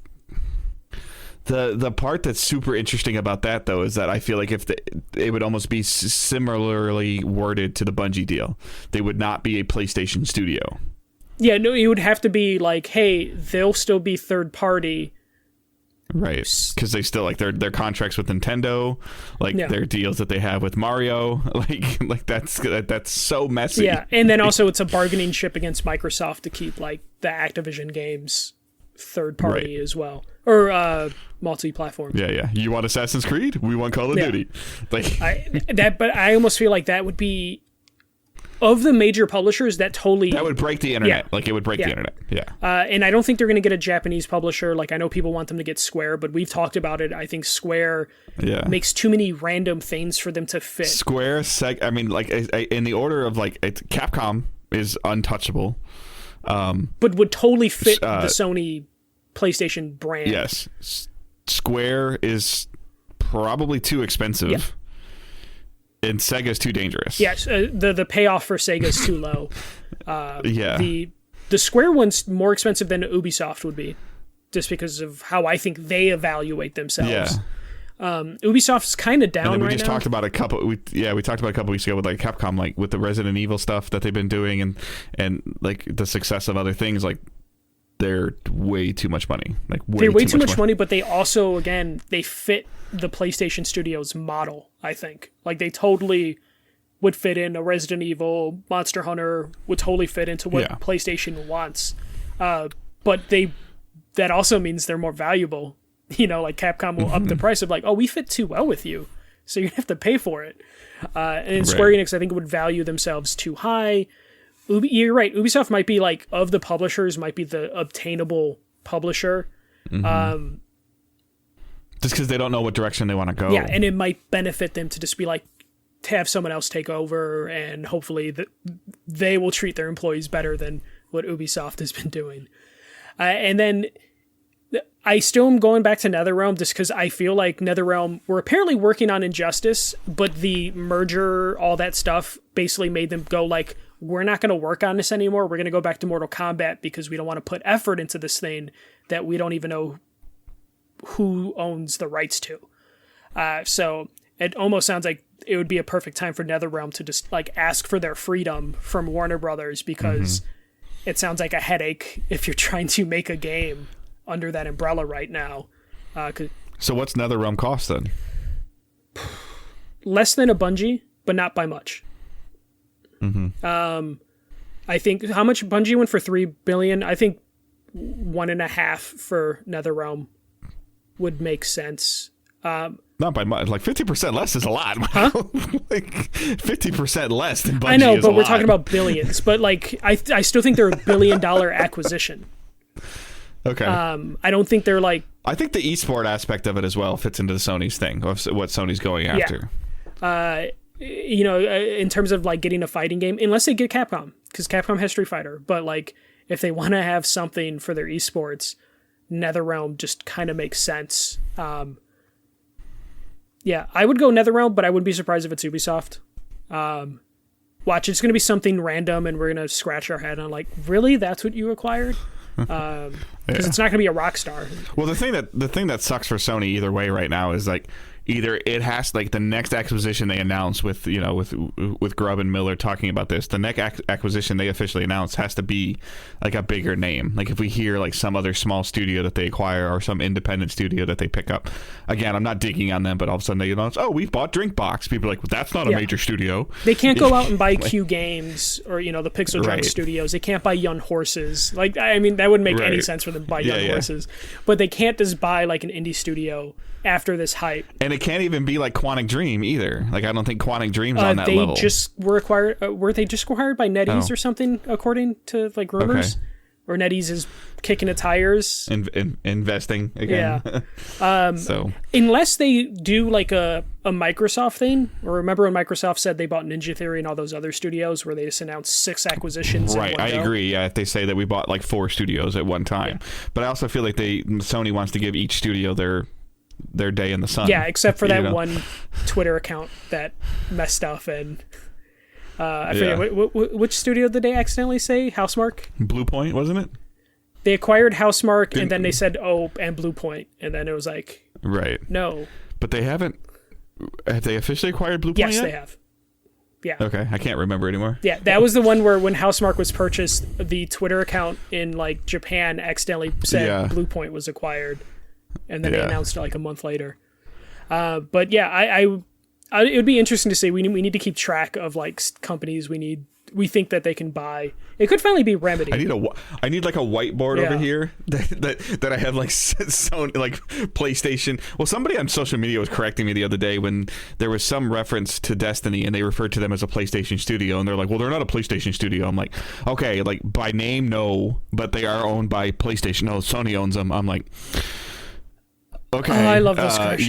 the part that's super interesting about that, though, is that I feel like it would almost be similarly worded to the Bungie deal. They would not be a PlayStation studio. Yeah, no, it would have to be like, hey, they'll still be third party. Right, because they still like their contracts with Nintendo, like their deals that they have with Mario, like that's so messy. Yeah, and then also it's a bargaining chip against Microsoft to keep like the Activision games third party as well, or multi-platform. Yeah. You want Assassin's Creed? We want Call of Duty. Like but I almost feel like that would be, of the major publishers, that would break the internet. Like it would break the internet. Yeah. And I don't think they're going to get a Japanese publisher. Like, I know people want them to get Square, but we've talked about it. I think Square makes too many random things for them to fit. Square, I mean, like in the order of like Capcom is untouchable, but would totally fit the Sony PlayStation brand. Yes. Square is probably too expensive. Yeah. And Sega's too dangerous. Yes, the payoff for Sega is too low. Yeah. The Square one's more expensive than Ubisoft would be, just because of how I think they evaluate themselves. Yeah. Ubisoft's kind of down and then we right just now. talked about we talked about a couple weeks ago with like Capcom, like with the Resident Evil stuff that they've been doing and like the success of other things. Like they're way too much money. Like they're way too much money, but they also, again, they fit the PlayStation Studios model, I think. Like, they totally would fit in. A Resident Evil, Monster Hunter would totally fit into what PlayStation wants. But that also means they're more valuable. You know, like Capcom will up the price of like, oh, we fit too well with you, so you have to pay for it. And Square Enix, I think, would value themselves too high. You're right. Ubisoft might be like, of the publishers, might be the obtainable publisher. Just because they don't know what direction they want to go. Yeah, and it might benefit them to just be like, to have someone else take over, and hopefully they will treat their employees better than what Ubisoft has been doing. And then I still am going back to NetherRealm just because I feel like NetherRealm were apparently working on Injustice, but the merger, all that stuff, basically made them go like, we're not going to work on this anymore. We're going to go back to Mortal Kombat because we don't want to put effort into this thing that we don't even know who owns the rights to. So it almost sounds like it would be a perfect time for NetherRealm to just like ask for their freedom from Warner Brothers, because it sounds like a headache if you're trying to make a game under that umbrella right now. So what's NetherRealm cost then? Less than a Bungie, but not by much. I think how much Bungie went for $3 billion. I think 1.5 for NetherRealm would make sense. Not by much. Like 50% less is a lot. Huh? Like 50% less than Bungie. I know, is but a we're lot. talking about billions. But like, I still think they're $1 billion acquisition. Okay. I don't think they're like. I think the esport aspect of it as well fits into the Sony's thing, of what Sony's going after. Yeah. You know, in terms of like getting a fighting game, unless they get Capcom, because Capcom has Street Fighter. But like, if they want to have something for their esports, NetherRealm just kind of makes sense. Yeah, I would go NetherRealm, but I wouldn't be surprised if it's Ubisoft. Watch, it's going to be something random, and we're going to scratch our head on like, really, that's what you acquired? Because it's not going to be a Rockstar. Well, the thing that sucks for Sony either way right now is like, either it has like the next acquisition they announce with Grubb and Miller talking about this, the next acquisition they officially announce has to be like a bigger name. Like if we hear like some other small studio that they acquire or some independent studio that they pick up, again, I'm not digging on them, but all of a sudden they announce, oh, we've bought Drinkbox. People are like, well, that's not a major studio. They can't go out and buy Q Games or the Pixel Junk Studios. They can't buy Young Horses. Like, I mean, that wouldn't make any sense for them to buy Young Horses. But they can't just buy like an indie studio after this hype. And it can't even be like Quantic Dream either. Like, I don't think Quantic Dream's on that level. They just were acquired. Were they just acquired by NetEase or something, according to like rumors? Okay. Or NetEase is kicking the tires, investing again. Yeah. So unless they do like a Microsoft thing, or remember when Microsoft said they bought Ninja Theory and all those other studios, where they just announced 6 acquisitions. Right, I agree. Yeah, if they say that we bought like 4 studios at one time, but I also feel like Sony wants to give each studio their day in the sun. Yeah, except for that one Twitter account that messed up and. I forget which studio did they accidentally say? Housemarque? Bluepoint, wasn't it? They acquired Housemarque and then they said, and Bluepoint. And then it was like, right. No. But they haven't. Have they officially acquired Bluepoint yet? Yes, they have. Yeah. Okay, I can't remember anymore. Yeah, that was the one where when Housemarque was purchased, the Twitter account in like Japan accidentally said Bluepoint was acquired. And then they announced it like a month later. But yeah, it would be interesting to see. We need to keep track of like companies we think that they can buy. It could finally be Remedy. I need like a whiteboard over here that I have like Sony, like PlayStation. Well, somebody on social media was correcting me the other day when there was some reference to Destiny and they referred to them as a PlayStation studio, and they're like, well, they're not a PlayStation studio. I'm like, okay, like by name, no, but they are owned by PlayStation. No, Sony owns them. I'm like, okay. Oh, I love those corrections.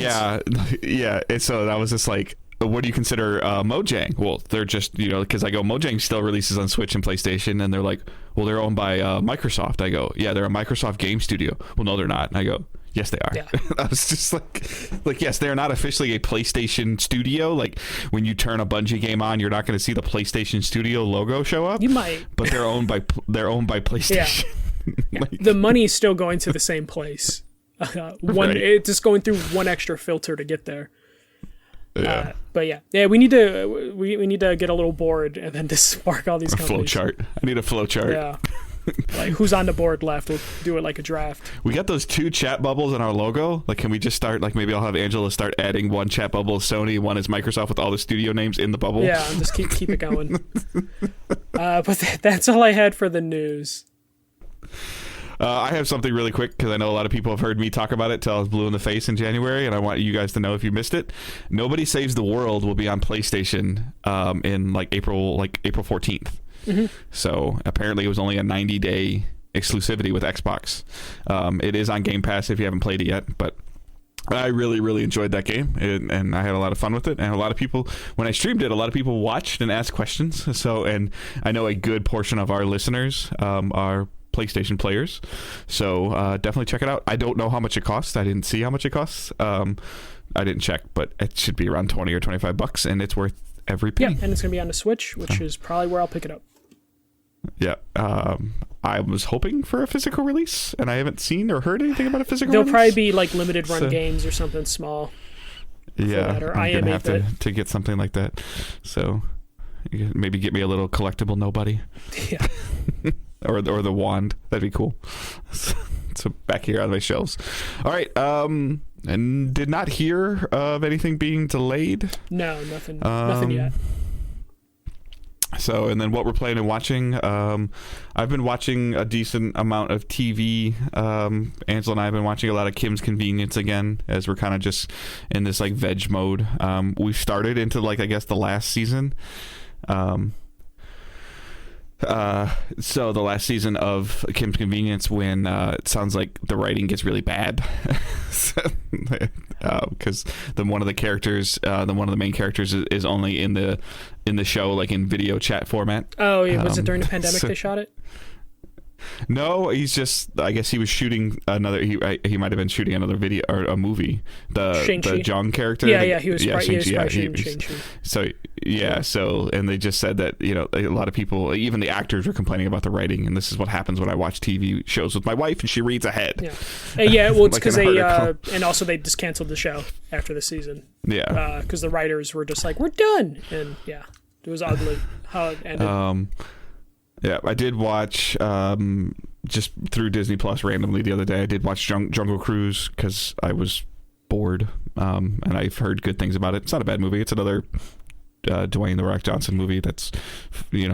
Yeah. And so that was just like, what do you consider Mojang? Well, they're just, because I go, Mojang still releases on Switch and PlayStation, and they're like, well, they're owned by Microsoft. I go, yeah, they're a Microsoft game studio. Well, no, they're not. And I go, yes, they are. Yeah. I was just like, yes, they're not officially a PlayStation studio. Like when you turn a Bungie game on, you're not going to see the PlayStation Studio logo show up. You might, but they're owned by PlayStation. Yeah. The money's still going to the same place. It's just going through one extra filter to get there. Yeah. But we need to get a little board and then just spark all these companies. Flow chart. I need a flow chart. Yeah. Like who's on the board left? We'll do it like a draft. We got those 2 chat bubbles in our logo. Like, can we just start? Like, maybe I'll have Angela start adding one chat bubble is Sony, one is Microsoft with all the studio names in the bubble. Yeah, and just keep it going. But that's all I had for the news. I have something really quick because I know a lot of people have heard me talk about it till I was blue in the face in January, and I want you guys to know if you missed it. Nobody Saves the World will be on PlayStation in April 14th. Mm-hmm. So apparently it was only a 90-day exclusivity with Xbox. It is on Game Pass if you haven't played it yet, but I really, really enjoyed that game, and I had a lot of fun with it. And a lot of people, when I streamed it, a lot of people watched and asked questions. So, and I know a good portion of our listeners are PlayStation players, so definitely check it out. I don't know how much it costs. I didn't see how much it costs. I didn't check, but it should be around $20 or $25, and it's worth every penny. Yeah, and it's gonna be on the Switch, which is probably where I'll pick it up. Yeah, I was hoping for a physical release, and I haven't seen or heard anything about a physical There'll release. Probably be like limited run games or something small. Yeah, I'm gonna have to get something like that. So maybe get me a little collectible nobody. Yeah. or the wand. That'd be cool. So back here on my shelves. All right. And did not hear of anything being delayed. No, nothing. Nothing yet. So, and then what we're playing and watching, I've been watching a decent amount of TV. Angela and I have been watching a lot of Kim's Convenience again, as we're kind of just in this like veg mode. We've started into like, I guess, the last season. So the last season of Kim's Convenience, when it sounds like the writing gets really bad, because one of the main characters is only in the show, like in video chat format. Oh yeah, was it during the pandemic they shot it? No, he's just. I guess he was shooting another. He might have been shooting another video or a movie. The Jong character. Yeah, he was. Shang-Chi. So yeah, so and they just said that a lot of people, even the actors, were complaining about the writing, and this is what happens when I watch TV shows with my wife, and she reads ahead. Yeah, well, it's because like they and also they just canceled the show after the season. Yeah, because the writers were just like, we're done, and yeah, it was ugly how it ended. Yeah, I did watch just through Disney Plus randomly the other day. I did watch Jungle Cruise because I was bored, and I've heard good things about it. It's not a bad movie. It's another Dwayne The Rock Johnson movie that's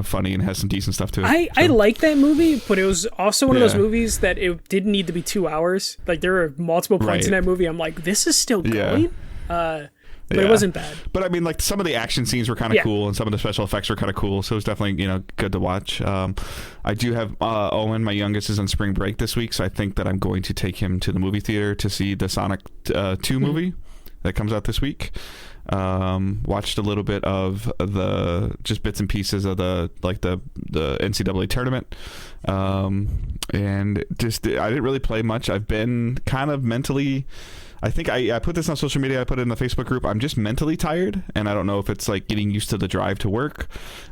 funny and has some decent stuff to it. I like that movie, but it was also one of those movies that it didn't need to be 2 hours. Like there were multiple points in that movie I'm like, this is still going. But it wasn't bad. But I mean, like some of the action scenes were kind of cool, and some of the special effects were kind of cool. So it was definitely good to watch. I do have Owen, my youngest, is on spring break this week, so I think that I'm going to take him to the movie theater to see the Sonic 2 movie that comes out this week. Watched a little bit of just bits and pieces of the NCAA tournament, and just I didn't really play much. I've been kind of mentally, I think I put this on social media, I put it in the Facebook group, I'm just mentally tired, and I don't know if it's like getting used to the drive to work,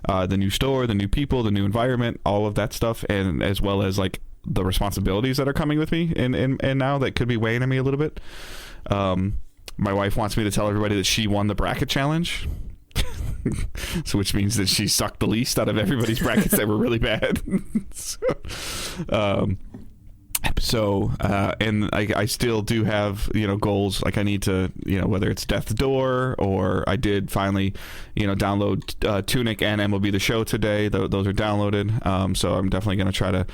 the new store, the new people, the new environment, all of that stuff, and as well as like the responsibilities that are coming with me and now that could be weighing on me a little bit. My wife wants me to tell everybody that she won the bracket challenge. So which means that she sucked the least out of everybody's brackets that were really bad. And I still do have goals. Like I need to whether it's Death's Door, or I did finally download Tunic and MLB The Show today. Those are downloaded. So I'm definitely going to try to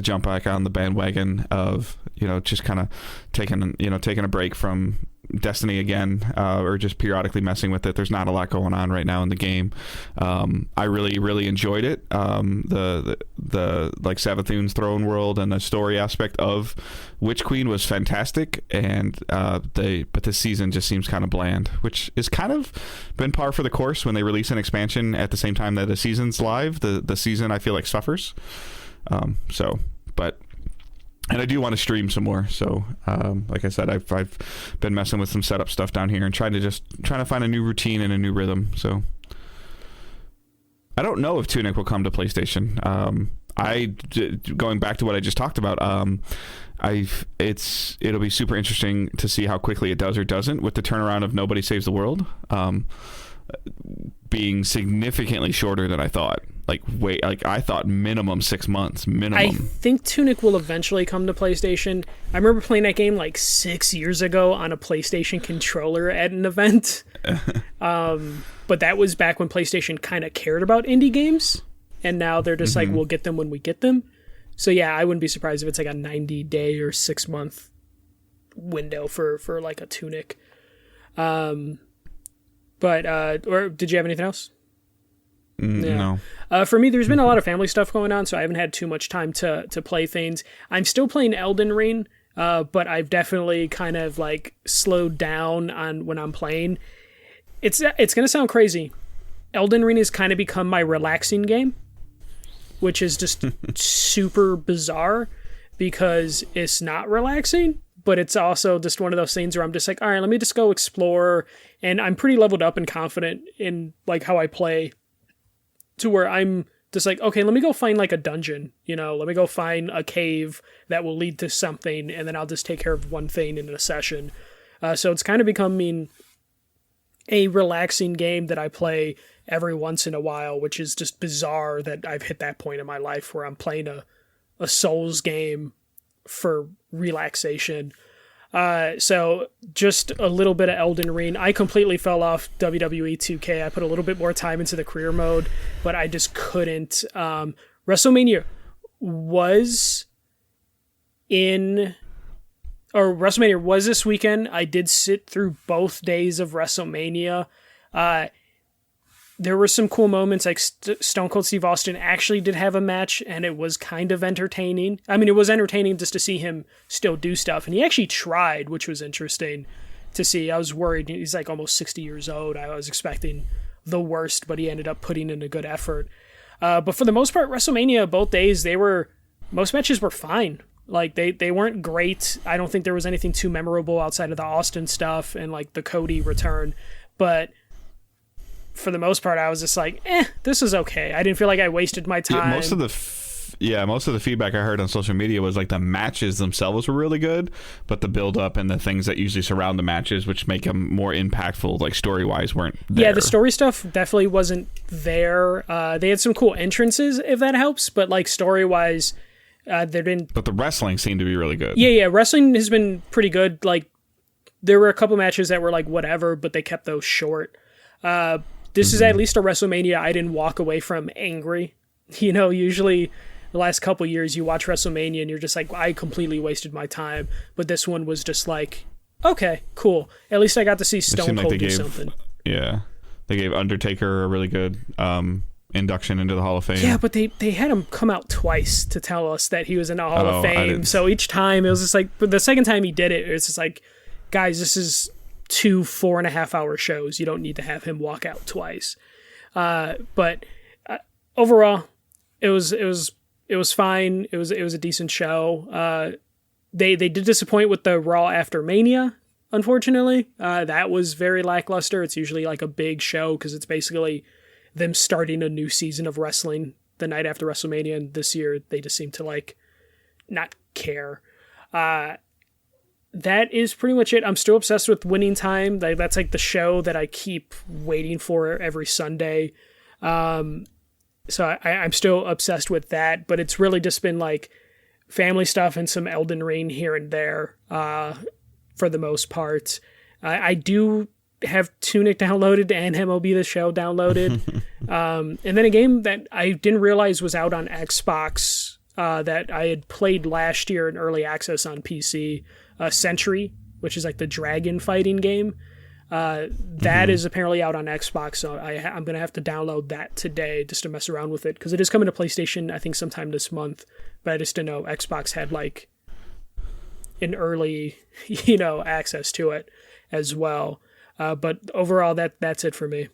jump back on the bandwagon of just kind of taking a break from Destiny again, or just periodically messing with it. There's not a lot going on right now in the game. I really enjoyed it. The like Savathun's throne world and the story aspect of Witch Queen was fantastic, and but this season just seems kind of bland, which is kind of been par for the course when they release an expansion at the same time that the season's live. The season I feel like suffers. And I do want to stream some more. So, like I said, I've been messing with some setup stuff down here and trying to find a new routine and a new rhythm. So, I don't know if Tunic will come to PlayStation. Going back to what I just talked about, it'll be super interesting to see how quickly it does or doesn't with the turnaround of Nobody Saves the World, being significantly shorter than I thought. I thought minimum 6 months. I think Tunic will eventually come to PlayStation. I remember playing that game like 6 years ago on a PlayStation controller at an event. But that was back when PlayStation kind of cared about indie games. And now they're just like, we'll get them when we get them. So yeah, I wouldn't be surprised if it's like a 90-day or 6-month window for like a Tunic. Or did you have anything else? No. For me, there's been a lot of family stuff going on, so I haven't had too much time to play things. I'm still playing Elden Ring, but I've definitely kind of like slowed down on when I'm playing. It's going to sound crazy. Elden Ring has kind of become my relaxing game, which is just super bizarre because it's not relaxing, but it's also just one of those things where I'm just like, all right, let me just go explore. And I'm pretty leveled up and confident in like how I play, to where I'm just like, okay, let me go find like a dungeon, let me go find a cave that will lead to something, and then I'll just take care of one thing in a session. So it's kind of becoming a relaxing game that I play every once in a while, which is just bizarre that I've hit that point in my life where I'm playing a Souls game for relaxation. So just a little bit of Elden Ring. I completely fell off WWE 2K. I put a little bit more time into the career mode, but I just couldn't. WrestleMania was this weekend. I did sit through both days of WrestleMania. There were some cool moments, like Stone Cold Steve Austin actually did have a match, and it was kind of entertaining. I mean, it was entertaining just to see him still do stuff, and he actually tried, which was interesting to see. I was worried. He's like almost 60 years old. I was expecting the worst, but he ended up putting in a good effort. But for the most part, WrestleMania, both days, most matches were fine. Like, they weren't great. I don't think there was anything too memorable outside of the Austin stuff and, like, the Cody return. But for the most part, I was just like, this is okay. I didn't feel like I wasted my time. Most of the feedback I heard on social media was like the matches themselves were really good, but the build-up and the things that usually surround the matches, which make them more impactful, like story-wise, weren't there. Yeah, the story stuff definitely wasn't there. They had some cool entrances, if that helps, but like story-wise, there didn't. But the wrestling seemed to be really good. Yeah, wrestling has been pretty good. Like, there were a couple matches that were like whatever, but they kept those short. this is at least a WrestleMania I didn't walk away from angry. Usually the last couple years you watch WrestleMania and you're just like, I completely wasted my time. But this one was just like, okay, cool. At least I got to see Stone Cold do something. Yeah. They gave Undertaker a really good induction into the Hall of Fame. Yeah, but they had him come out twice to tell us that he was in the Hall of Fame. So each time it was just like, but the second time he did it, it was just like, guys, this is 2 4.5-hour shows. You don't need to have him walk out twice. But overall, it was fine. It was a decent show. They did disappoint with the Raw after Mania, unfortunately. That was very lackluster. It's usually like a big show because it's basically them starting a new season of wrestling the night after WrestleMania, and this year they just seem to like not care. That is pretty much it. I'm still obsessed with Winning Time. That's like the show that I keep waiting for every Sunday. So I'm still obsessed with that, but it's really just been like family stuff and some Elden Ring here and there for the most part. I do have Tunic downloaded and MLB The Show downloaded. And then a game that I didn't realize was out on Xbox that I had played last year in early access on PC, Century, which is like the dragon fighting game. That is apparently out on Xbox, so I'm going to have to download that today just to mess around with it, because it is coming to PlayStation, I think, sometime this month, but I just didn't know Xbox had like an early, access to it as well. But overall, that's it for me.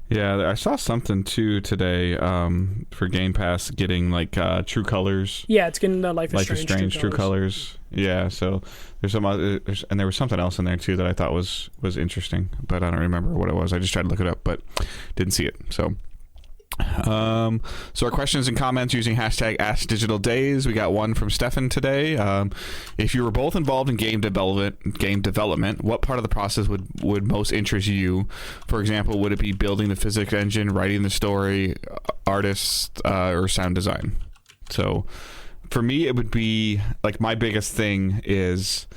Yeah, I saw something too today for Game Pass getting like True Colors. Yeah, it's getting the Life is Strange True Colors. Yeah, so there's some other, and there was something else in there too that I thought was interesting, but I don't remember what it was. I just tried to look it up, but didn't see it. So our questions and comments using hashtag AskDigitalDays. We got one from Stefan today. If you were both involved in game development, what part of the process would most interest you? For example, would it be building the physics engine, writing the story, artists, or sound design? So for me, it would be like my biggest thing is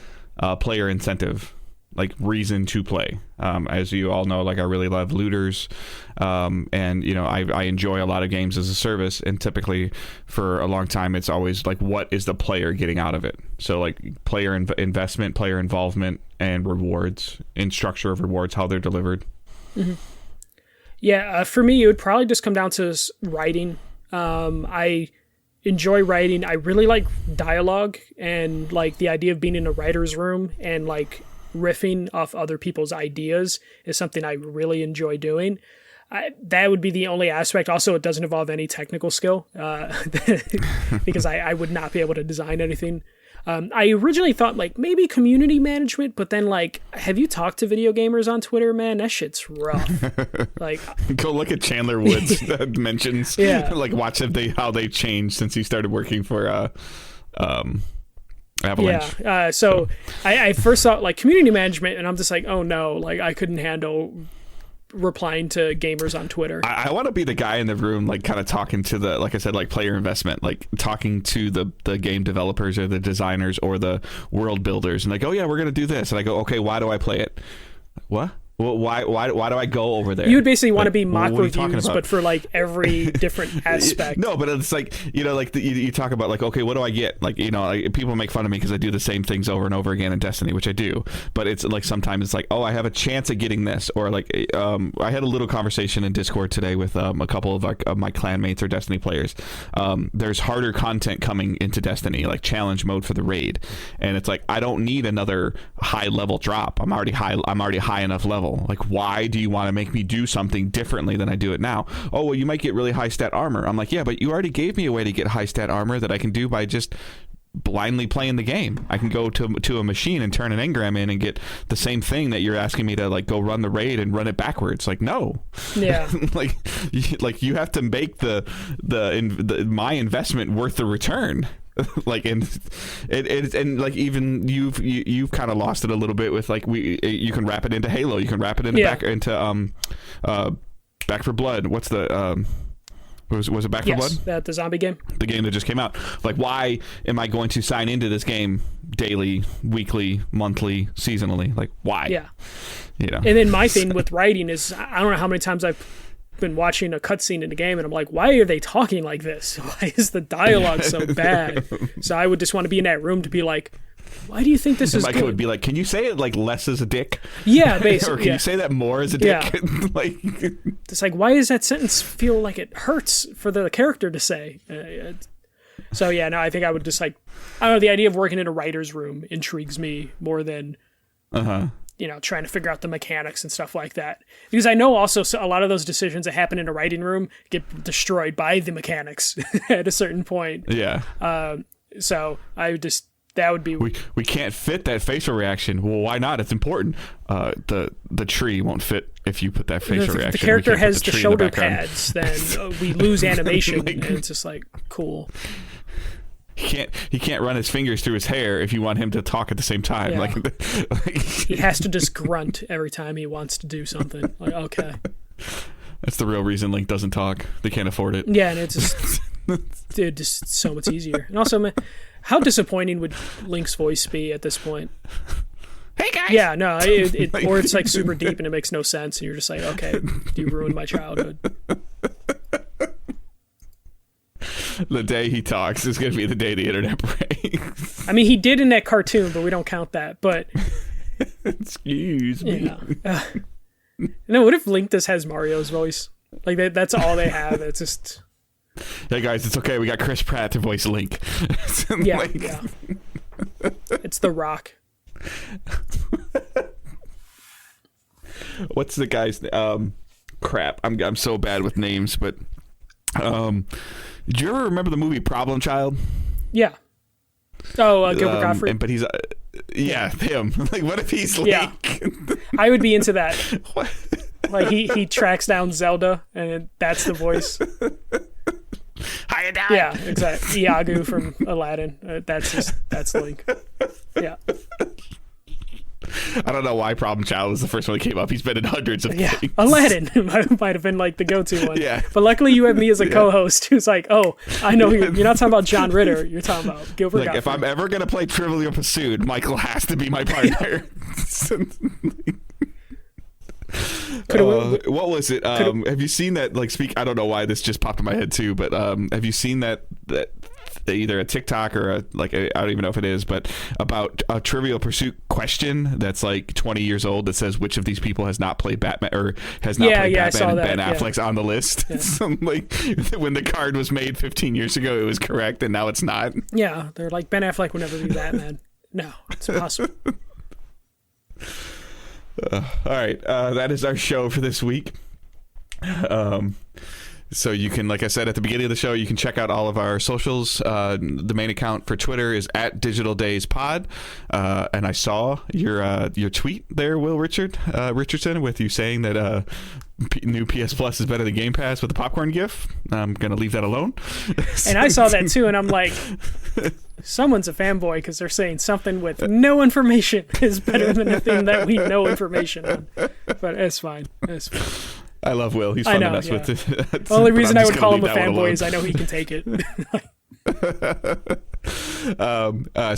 player incentive. Like reason to play. As you all know, like I really love looters, and I enjoy a lot of games as a service, and typically for a long time it's always like, what is the player getting out of it? So like player investment, player involvement, and rewards, in structure of rewards, how they're delivered. Mm-hmm. Yeah, for me it would probably just come down to writing. I enjoy writing. I really like dialogue, and like the idea of being in a writer's room and like riffing off other people's ideas is something I really enjoy doing. That would be the only aspect. Also, it doesn't involve any technical skill because I would not be able to design anything. I originally thought like maybe community management, but then like, have you talked to video gamers on Twitter, man? That shit's rough. Like, go look at Chandler Woods mentions. Yeah. Like watch how they changed since he started working for Avalanche. Yeah. So I first thought like community management, and I'm just like, oh no, like I couldn't handle replying to gamers on Twitter. I want to be the guy in the room, like kind of talking to the, like I said, like player investment, like talking to the game developers or the designers or the world builders, and like, oh yeah, we're gonna do this, and I go, okay, why do I play it? What? Well, why do I go over there? You would basically want to be mock reviews, but for like every different aspect. No, but it's like, like you talk about like, okay, what do I get? Like, like, people make fun of me because I do the same things over and over again in Destiny, which I do. But it's like sometimes it's like, oh, I have a chance at getting this, or like I had a little conversation in Discord today with a couple of my clanmates or Destiny players. There's harder content coming into Destiny, like challenge mode for the raid, and it's like I don't need another high level drop. I'm already high enough level. Like, why do you want to make me do something differently than I do it now? Oh, well, you might get really high stat armor. I'm like, yeah, but you already gave me a way to get high stat armor that I can do by just blindly playing the game. I can go to a machine and turn an engram in and get the same thing that you're asking me to like go run the raid and run it backwards. Like, no. Yeah. like you have to make the my investment worth the return. Like, and like even you've kind of lost it a little bit with like you can wrap it into Halo, you can wrap it into Back for Blood. What's the Was it Back 4 Blood? The zombie game. The game that just came out. Like, why am I going to sign into this game daily, weekly, monthly, seasonally? Like, why? Yeah. You know. And then my thing with writing is, I don't know how many times I've been watching a cutscene in the game and I'm like, why are they talking like this? Why is the dialogue so bad? So I would just want to be in that room to be like, why do you think this is Michael good? would be like, can you say it like less as a dick? Yeah, basically. Or can you say that more as a dick? Yeah. Like, it's like, why does that sentence feel like it hurts for the character to say? So yeah, no, I think I would just like, I don't know, the idea of working in a writer's room intrigues me more than, you know, trying to figure out the mechanics and stuff like that. Because I know also a lot of those decisions that happen in a writing room get destroyed by the mechanics at a certain point. yeah. So I would just, that would be... We can't fit that facial reaction. Well, why not? It's important. The tree won't fit if you put that facial reaction. The character has the shoulder the pads, then we lose animation, and it's just like, cool. He can't run his fingers through his hair if you want him to talk at the same time. Yeah. Like he has to just grunt every time he wants to do something. Like, okay. That's the real reason Link doesn't talk. They can't afford it. Yeah, and it's just... dude, just so much easier. And also, man, how disappointing would Link's voice be at this point? Hey guys. Yeah, no, or it's like super deep and it makes no sense, and you're just like, okay, you ruined my childhood. The day he talks is going to be the day the internet breaks. I mean, he did in that cartoon, but we don't count that. But excuse me. Yeah. No, what if Link just has Mario's voice? Like that's all they have. It's just. Hey guys, it's okay. We got Chris Pratt to voice Link. Yeah, like... yeah. It's The Rock. What's the guy's crap? I'm so bad with names, but did you ever remember the movie Problem Child? Yeah. Oh, Gilbert Gottfried. But he's yeah, him. Like, what if he's Link? Yeah. I would be into that. What? Like he tracks down Zelda, and that's the voice. How you doing? Yeah, exactly. Iago from Aladdin. That's Link. Yeah. I don't know why Problem Child was the first one that came up. He's been in hundreds of things. Aladdin might have been like the go-to one. Yeah. But luckily you have me as a co-host who's like, oh, I know you're not talking about John Ritter. You're talking about Gilbert Gottfried. If I'm ever going to play Trivial Pursuit, Michael has to be my partner. What was it? Have you seen that? Like, I don't know why this just popped in my head too, but have you seen that either a TikTok or I don't even know if it is, but about a Trivial Pursuit question that's like 20 years old that says which of these people has not played Batman or has not played Batman, and Ben Affleck's on the list. Yeah. So, like, when the card was made 15 years ago, it was correct, and now it's not. Yeah, they're like, Ben Affleck would never be Batman. No, it's impossible. All right, that is our show for this week. So you can, like I said at the beginning of the show, you can check out all of our socials. The main account for Twitter is @DigitalDaysPod. And I saw your tweet there, Will Richardson, with you saying that new PS Plus is better than Game Pass with the popcorn gif. I'm going to leave that alone. And I saw that too, and I'm like, someone's a fanboy because they're saying something with no information is better than a thing that we know information on. But it's fine. It's fine. I love Will. He's fun to mess with. The only reason I would call him a fanboy is I know he can take it.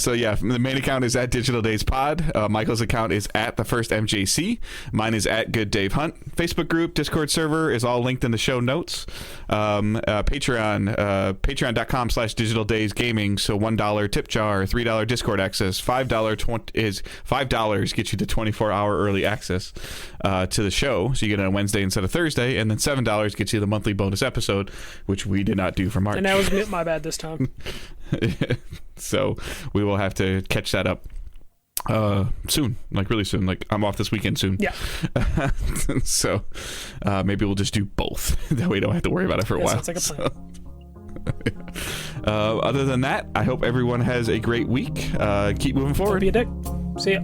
So yeah, the main account is @DigitalDaysPod. Michael's account is @TheFirstMJC. Mine is @GoodDaveHunt. Facebook group, Discord server is all linked in the show notes. Patreon, patreon.com/DigitalDaysGaming. So $1 tip jar, $3 Discord access, $5 gets you to 24-hour early access to the show. So you get it on Wednesday instead of Thursday, and then $7 gets you the monthly bonus episode, which we did not do for March. And that was my bad this time. So we will have to catch that up soon, like really soon. Like, I'm off this weekend soon. Yeah. So maybe we'll just do both. That way we don't have to worry about it for a while. Sounds like a plan. Other than that, I hope everyone has a great week. Keep moving forward. Don't be a dick. See ya.